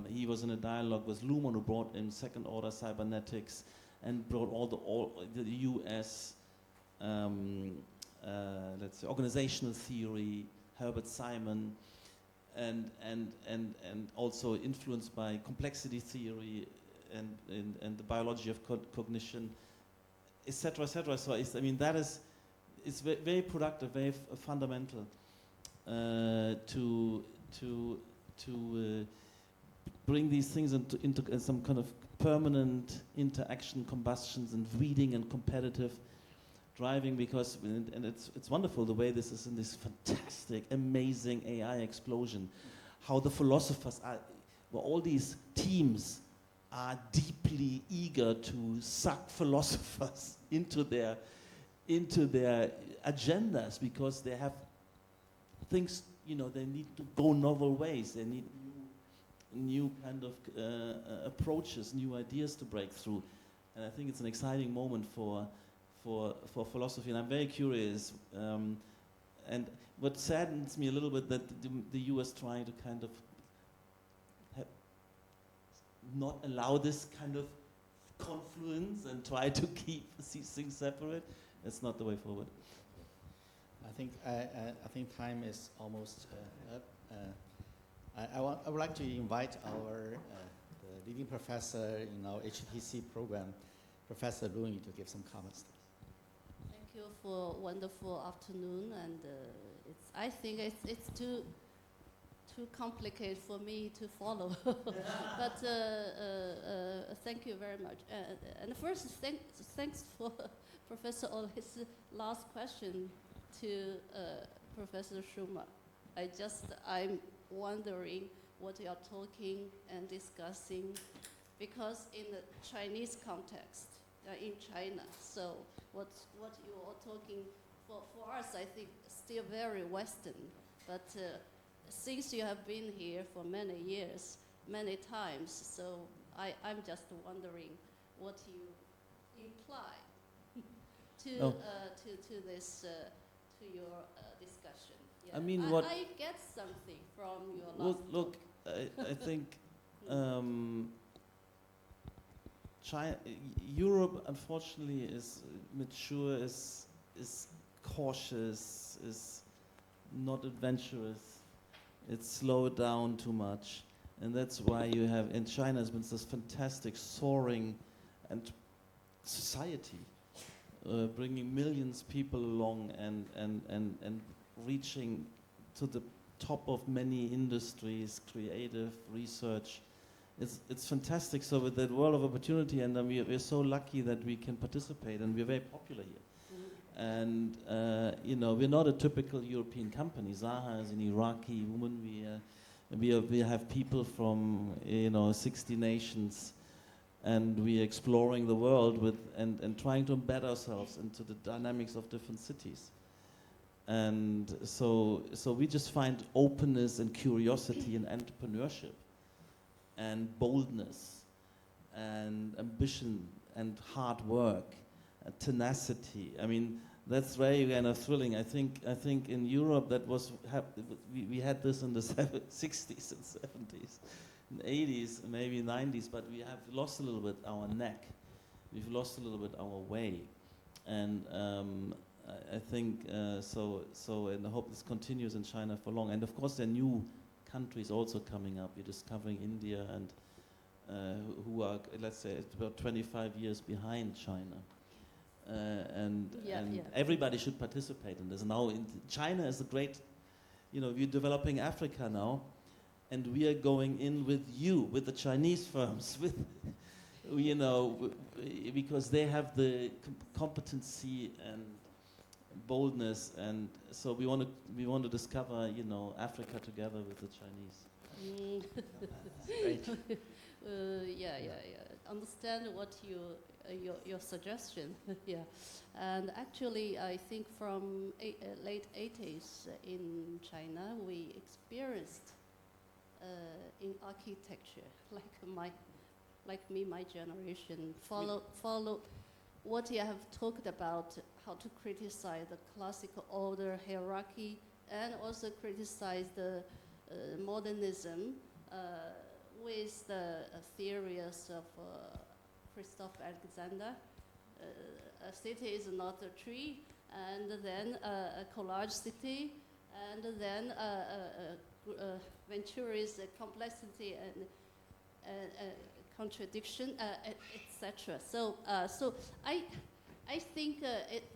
A: He was in a dialogue with Luhmann, who brought in second order cybernetics, and brought all the U.S. Let's say organizational theory, Herbert Simon, and also influenced by complexity theory and the biology of cognition, etc., etc. So I mean that is very productive, very fundamental to bring these things into some kind of permanent interaction, combustions, and reading and competitive driving, because and it's wonderful the way this is in this fantastic, amazing AI explosion, how the philosophers are, well, all these teams are deeply eager to suck philosophers into their agendas, because they have things, you know, they need to go novel ways, they need new kind of approaches, new ideas to break through, and I think it's an exciting moment for philosophy, and I'm very curious. And what saddens me a little bit that the US trying to kind of not allow this kind of confluence and try to keep these things separate. It's not the way forward.
B: I think time is almost up. I would like to invite our the leading professor in our HTC program, Professor Luni, to give some comments.
E: Thank you for a wonderful afternoon, and I think it's too complicated for me to follow, but thank you very much. And first, thanks for Professor Oll's last question to Professor Schumacher. I'm wondering what you are talking and discussing, because in the Chinese context, in China, so what you are talking for us, I think, still very Western, but since you have been here for many years, many times, so I'm just wondering what you imply to this to your discussion. Yeah.
A: I mean,
E: I get something from your last
A: look, I think Europe, unfortunately, is mature, is cautious, is not adventurous. It's slowed down too much, and that's why you have in China has been this fantastic soaring and society, bringing millions of people along and reaching to the top of many industries, creative research. It's fantastic. So with that world of opportunity, and we're so lucky that we can participate, and we're very popular here. And you know, we're not a typical European company. Zaha is an Iraqi woman. We have people from 60 nations, and we're exploring the world with and trying to embed ourselves into the dynamics of different cities. And so we just find openness and curiosity and entrepreneurship and boldness and ambition and hard work and tenacity. I mean, that's very kind of thrilling. I think in Europe that was we had this in the 60s and 70s, and 80s, maybe 90s, but we have lost a little bit our neck. We've lost a little bit our way, and I think so. And I hope this continues in China for long. And of course, there are new countries also coming up. You're discovering India and who are, let's say, about 25 years behind China. And everybody should participate in this. Now, China is a great, we're developing Africa now, and we are going in with the Chinese firms, because they have the competency and boldness, and so we want to discover, Africa together with the Chinese.
B: Great.
E: Understand what your suggestion. Yeah, and actually, I think from late 80s in China, we experienced in architecture, my generation follow what you have talked about, how to criticize the classical order hierarchy, and also criticize the modernism with the theories of Christoph Alexander. A city is not a tree, and then a collage city, and then Venturi's complexity and contradiction, etc. So I think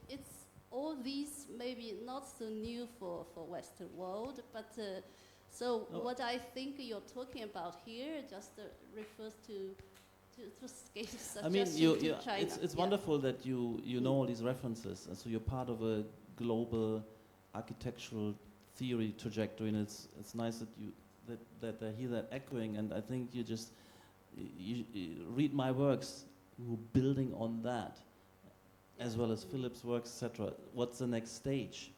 E: it's all these maybe not so new for Western world, but what I think you're talking about here just refers to suggestion to China.
A: It's wonderful that you know all these references, and so you're part of a global architectural theory trajectory, and it's nice that I hear that echoing, and I think you read my works, we're building on that, as well as Philip's works, etc. What's the next stage?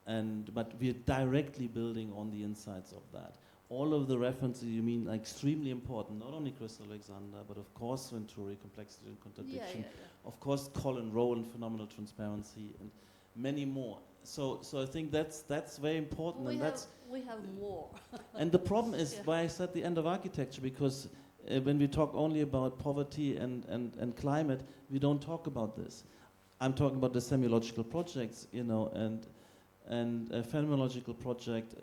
A: But we're directly building on the insights of that. All of the references you mean are extremely important, not only Chris Alexander, but of course Venturi, complexity and contradiction, of course Colin Rowland, phenomenal transparency, and many more. So I think that's very important, we
E: have more.
A: And the problem is why I said the end of architecture, because when we talk only about poverty and climate, we don't talk about this. I'm talking about the semiological projects, and a phenomenological project,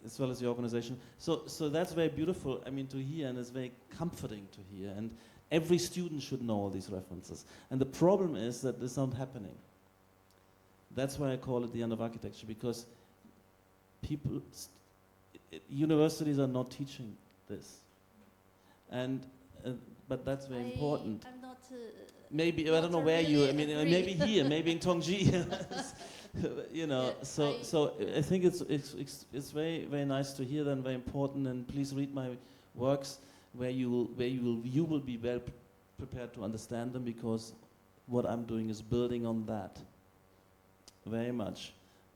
A: as well as the organization. So that's very beautiful, to hear, and it's very comforting to hear. And every student should know all these references. And the problem is that this is not happening. That's why I call it the end of architecture, because universities are not teaching this. And but that's very important.
E: I'm not.
A: Maybe I don't know where
E: really
A: maybe here, maybe in Tongji. So I think it's very very nice to hear that, and very important. And please read my works, where you will be well prepared to understand them, because what I'm doing is building on that very much.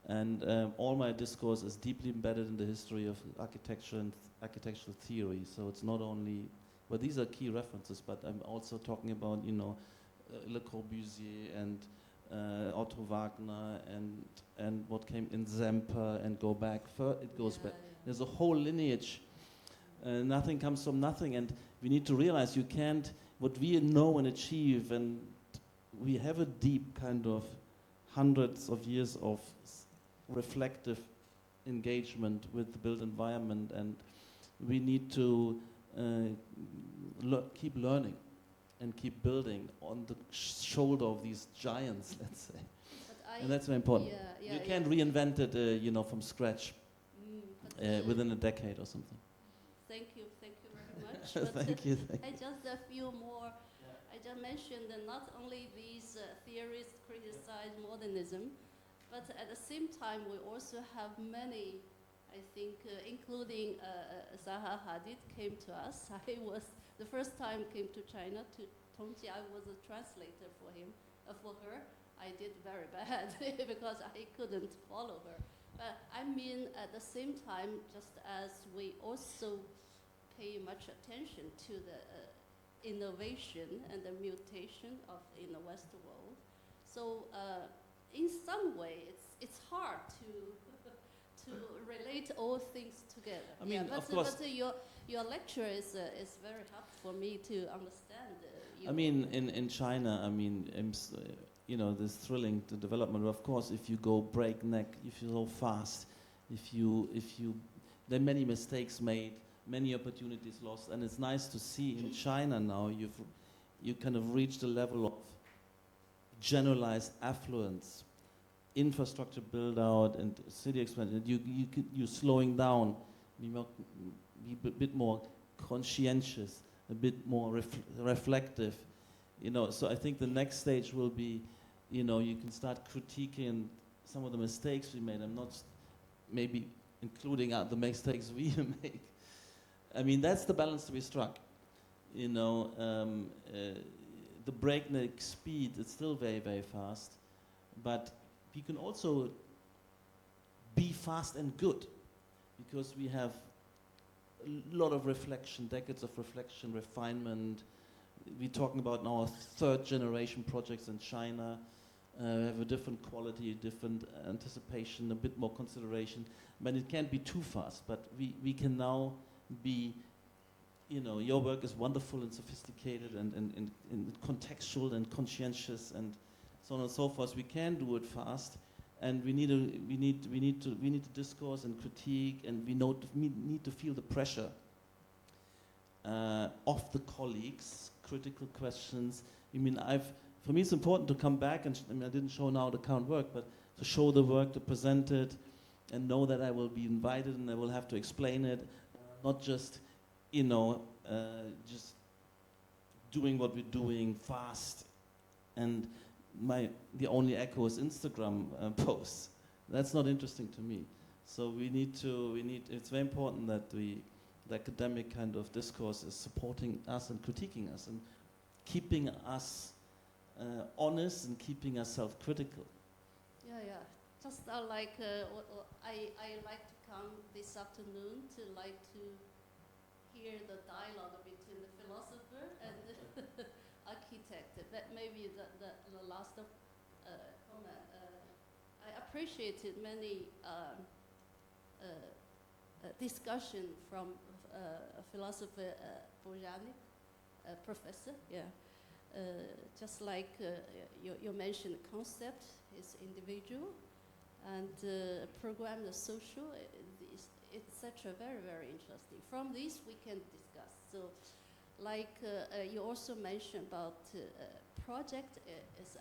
A: And all my discourse is deeply embedded in the history of architecture and architectural theory. So it's not only, well, these are key references, but I'm also talking about, Le Corbusier and Otto Wagner and what came in Zemper, and go back. It goes back. There's a whole lineage. Nothing comes from nothing, and we need to realize you can't, what we know and achieve, and we have a deep kind of hundreds of years of reflective engagement with the built environment, and we need to keep learning and keep building on the shoulder of these giants, let's say. And that's very important. You can't reinvent it, from scratch within a decade or something.
E: Thank you very much.
A: Thank you.
E: I just a few more. I just mentioned that not only these theories criticize modernism, but at the same time we also have many, I think, including Zaha Hadid came to us. I was, the first time came to China, to Tongji, I was a translator for her. I did very bad because I couldn't follow her. But at the same time, just as we also pay much attention to the innovation and the mutation in the Western world. So in some way, it's hard to relate all things together.
A: Of course.
E: But your lecture is very helpful for me to understand.
A: In China, you know, this thrilling to development. Of course, if you go breakneck, if you go fast, there are many mistakes made, many opportunities lost, and it's nice to see in China now you kind of reached a level of generalized affluence, infrastructure build out and city expansion. You're slowing down, be a bit more conscientious, a bit more reflective, you know. So I think the next stage will be, you know, you can start critiquing some of the mistakes we made. I'm not maybe including the mistakes we make. I mean, that's the balance to be struck. You know, the breakneck speed is still very, very fast, but we can also be fast and good, because we have a lot of reflection, decades of reflection, refinement. We're talking about now third generation projects in China. We have a different quality, different anticipation, a bit more consideration. But it can't be too fast, but we can now be, you know, your work is wonderful and sophisticated and contextual and conscientious and so on and so forth. We can do it fast, and we need to discourse and critique, and we need to feel the pressure of the colleagues, critical questions. I mean, for me, it's important to come back and I didn't show now the current work, but to show the work, to present it, and know that I will be invited and I will have to explain it, not just, you know, just doing what we're doing fast, and the only echo is Instagram posts. That's not interesting to me. So it's very important that the academic kind of discourse is supporting us and critiquing us and keeping us honest and keeping us self-critical.
E: Yeah. Just like I like to come this afternoon to hear the dialogue between the philosopher and the architect. That may be the last comment. I appreciated many discussion from philosopher Bojanic, professor. Yeah. Just like you mentioned, concept is individual, and program the social, etc. Very, very interesting. From this we can discuss. So, like you also mentioned about project is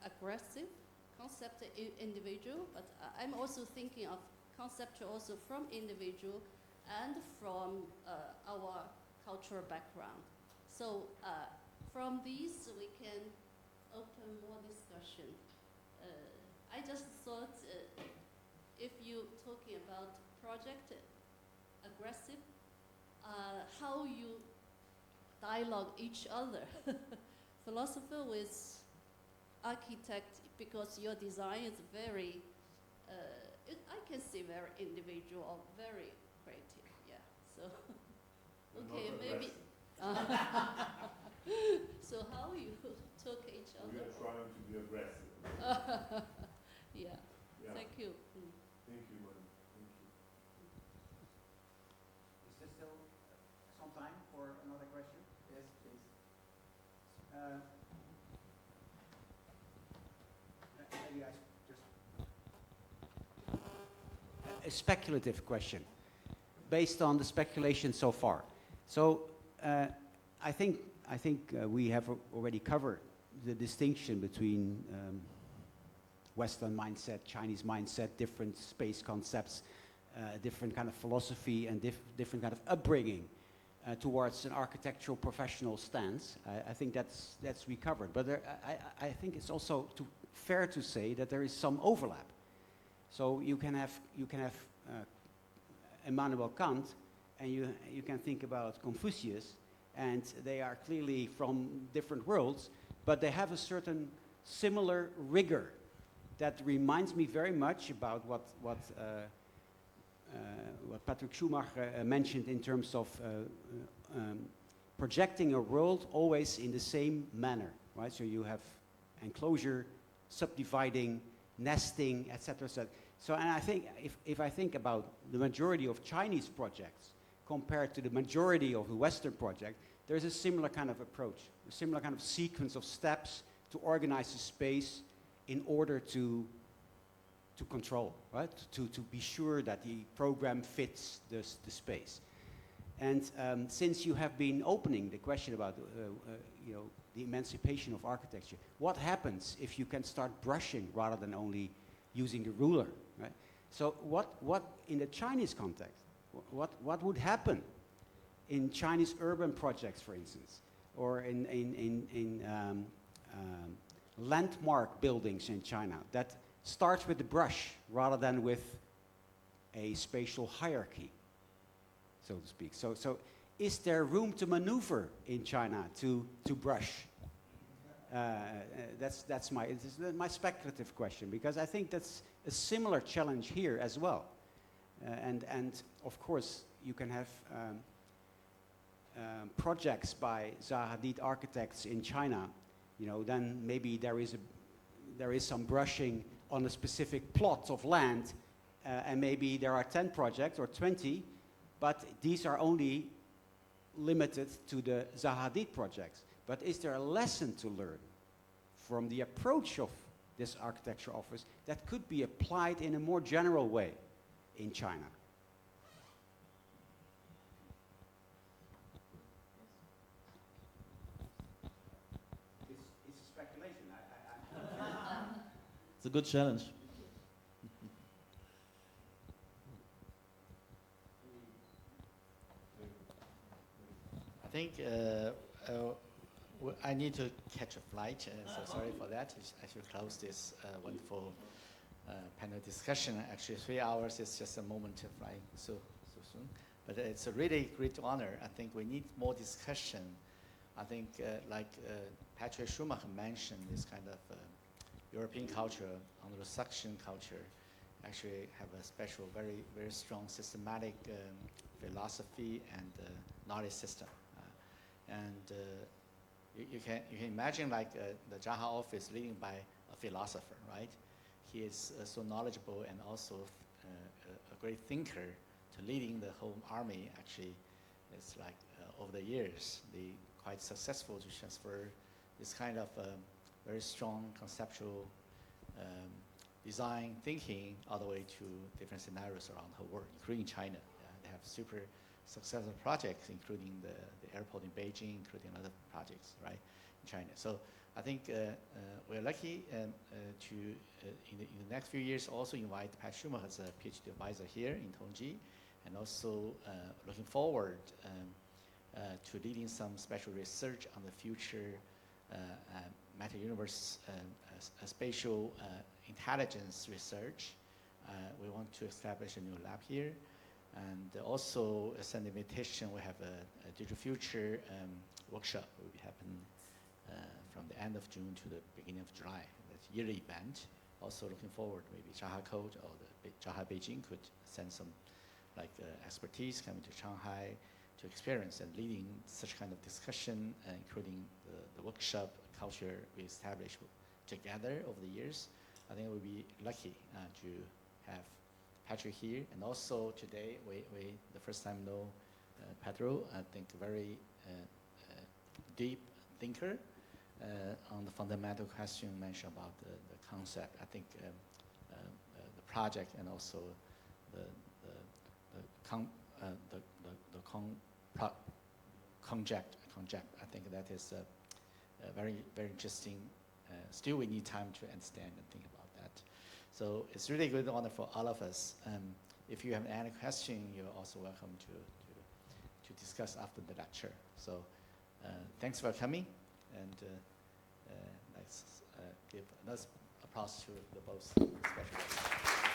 E: aggressive, concept individual, but I'm also thinking of concept also from individual and from our cultural background. So from these we can open more discussion. I just thought if you're talking about project aggressive, how you dialogue each other, philosopher with architect, because your design is very, I can see very individual or very creative, yeah, so, okay, maybe, so how you talk each other?
C: We are trying to be aggressive.
E: Yeah. Thank you.
C: Thank you, man. Thank you.
D: Is there still some time for another question? Yes, please. Maybe I just a speculative question, based on the speculation so far. So I think we have already covered the distinction between Western mindset, Chinese mindset, different space concepts, different kind of philosophy, and different kind of upbringing towards an architectural professional stance. I think that's we covered. But I think it's also fair to say that there is some overlap. So you can have Immanuel Kant, and you can think about Confucius, and they are clearly from different worlds, but they have a certain similar rigor that reminds me very much about what Patrik Schumacher mentioned in terms of projecting a world always in the same manner, right? So you have enclosure, subdividing, nesting, etc., etc. So, and I think if I think about the majority of Chinese projects compared to the majority of the Western project, there's a similar kind of approach, a similar kind of sequence of steps to organize the space in order to control, right? To be sure that the program fits the space. And since you have been opening the question about you know, the emancipation of architecture, what happens if you can start brushing rather than only using the ruler, right? So what in the Chinese context, what would happen in Chinese urban projects, for instance, or in landmark buildings in China that starts with the brush rather than with a spatial hierarchy, so to speak. So is there room to maneuver in China to brush? That's my speculative question, because I think that's a similar challenge here as well. And of course you can have projects by Zaha Hadid Architects in China. You know, then maybe there is some brushing on a specific plot of land, and maybe there are 10 projects or 20, but these are only limited to the Zaha Hadid projects. But is there a lesson to learn from the approach of this architecture office that could be applied in a more general way in China? It's a speculation.
A: It's a good challenge.
B: I think I need to catch a flight, so sorry for that. I should close this wonderful panel discussion. Actually, 3 hours is just a moment to fly so soon. But it's a really great honor. I think we need more discussion. I think, like Patrik Schumacher mentioned, this kind of European culture, Anglo-Saxon culture, actually have a special, very, very strong systematic philosophy and knowledge system. You can imagine like the Zaha office leading by a philosopher, right? He is so knowledgeable and also a great thinker to leading the whole army. Actually, it's like over the years, they quite successful to transfer this kind of very strong conceptual design thinking all the way to different scenarios around the world, including China. They have super successful projects, including the airport in Beijing, including other projects, right, in China. So I think we're lucky to, in the next few years, also invite Pat Schumacher as a PhD advisor here in Tongji, and also looking forward to leading some special research on the future meta-universe spatial intelligence research. We want to establish a new lab here. And also, as an invitation, we have a Digital Future workshop will be happening from the end of June to the beginning of July. That's a yearly event. Also looking forward, maybe Zaha Code or the Zaha Beijing could send some like expertise coming to Shanghai to experience and leading such kind of discussion, including the workshop culture we established together over the years. I think we'll be lucky to have Patrik here, and also today we the first time know Pedro. I think very deep thinker on the fundamental question mentioned about the concept. I think the project and also the conject. I think that is very, very interesting. Still, we need time to understand and think about that. So it's really a good honor for all of us. If you have any question, you're also welcome to discuss after the lecture. So thanks for coming, and let's give another applause to the both specialists.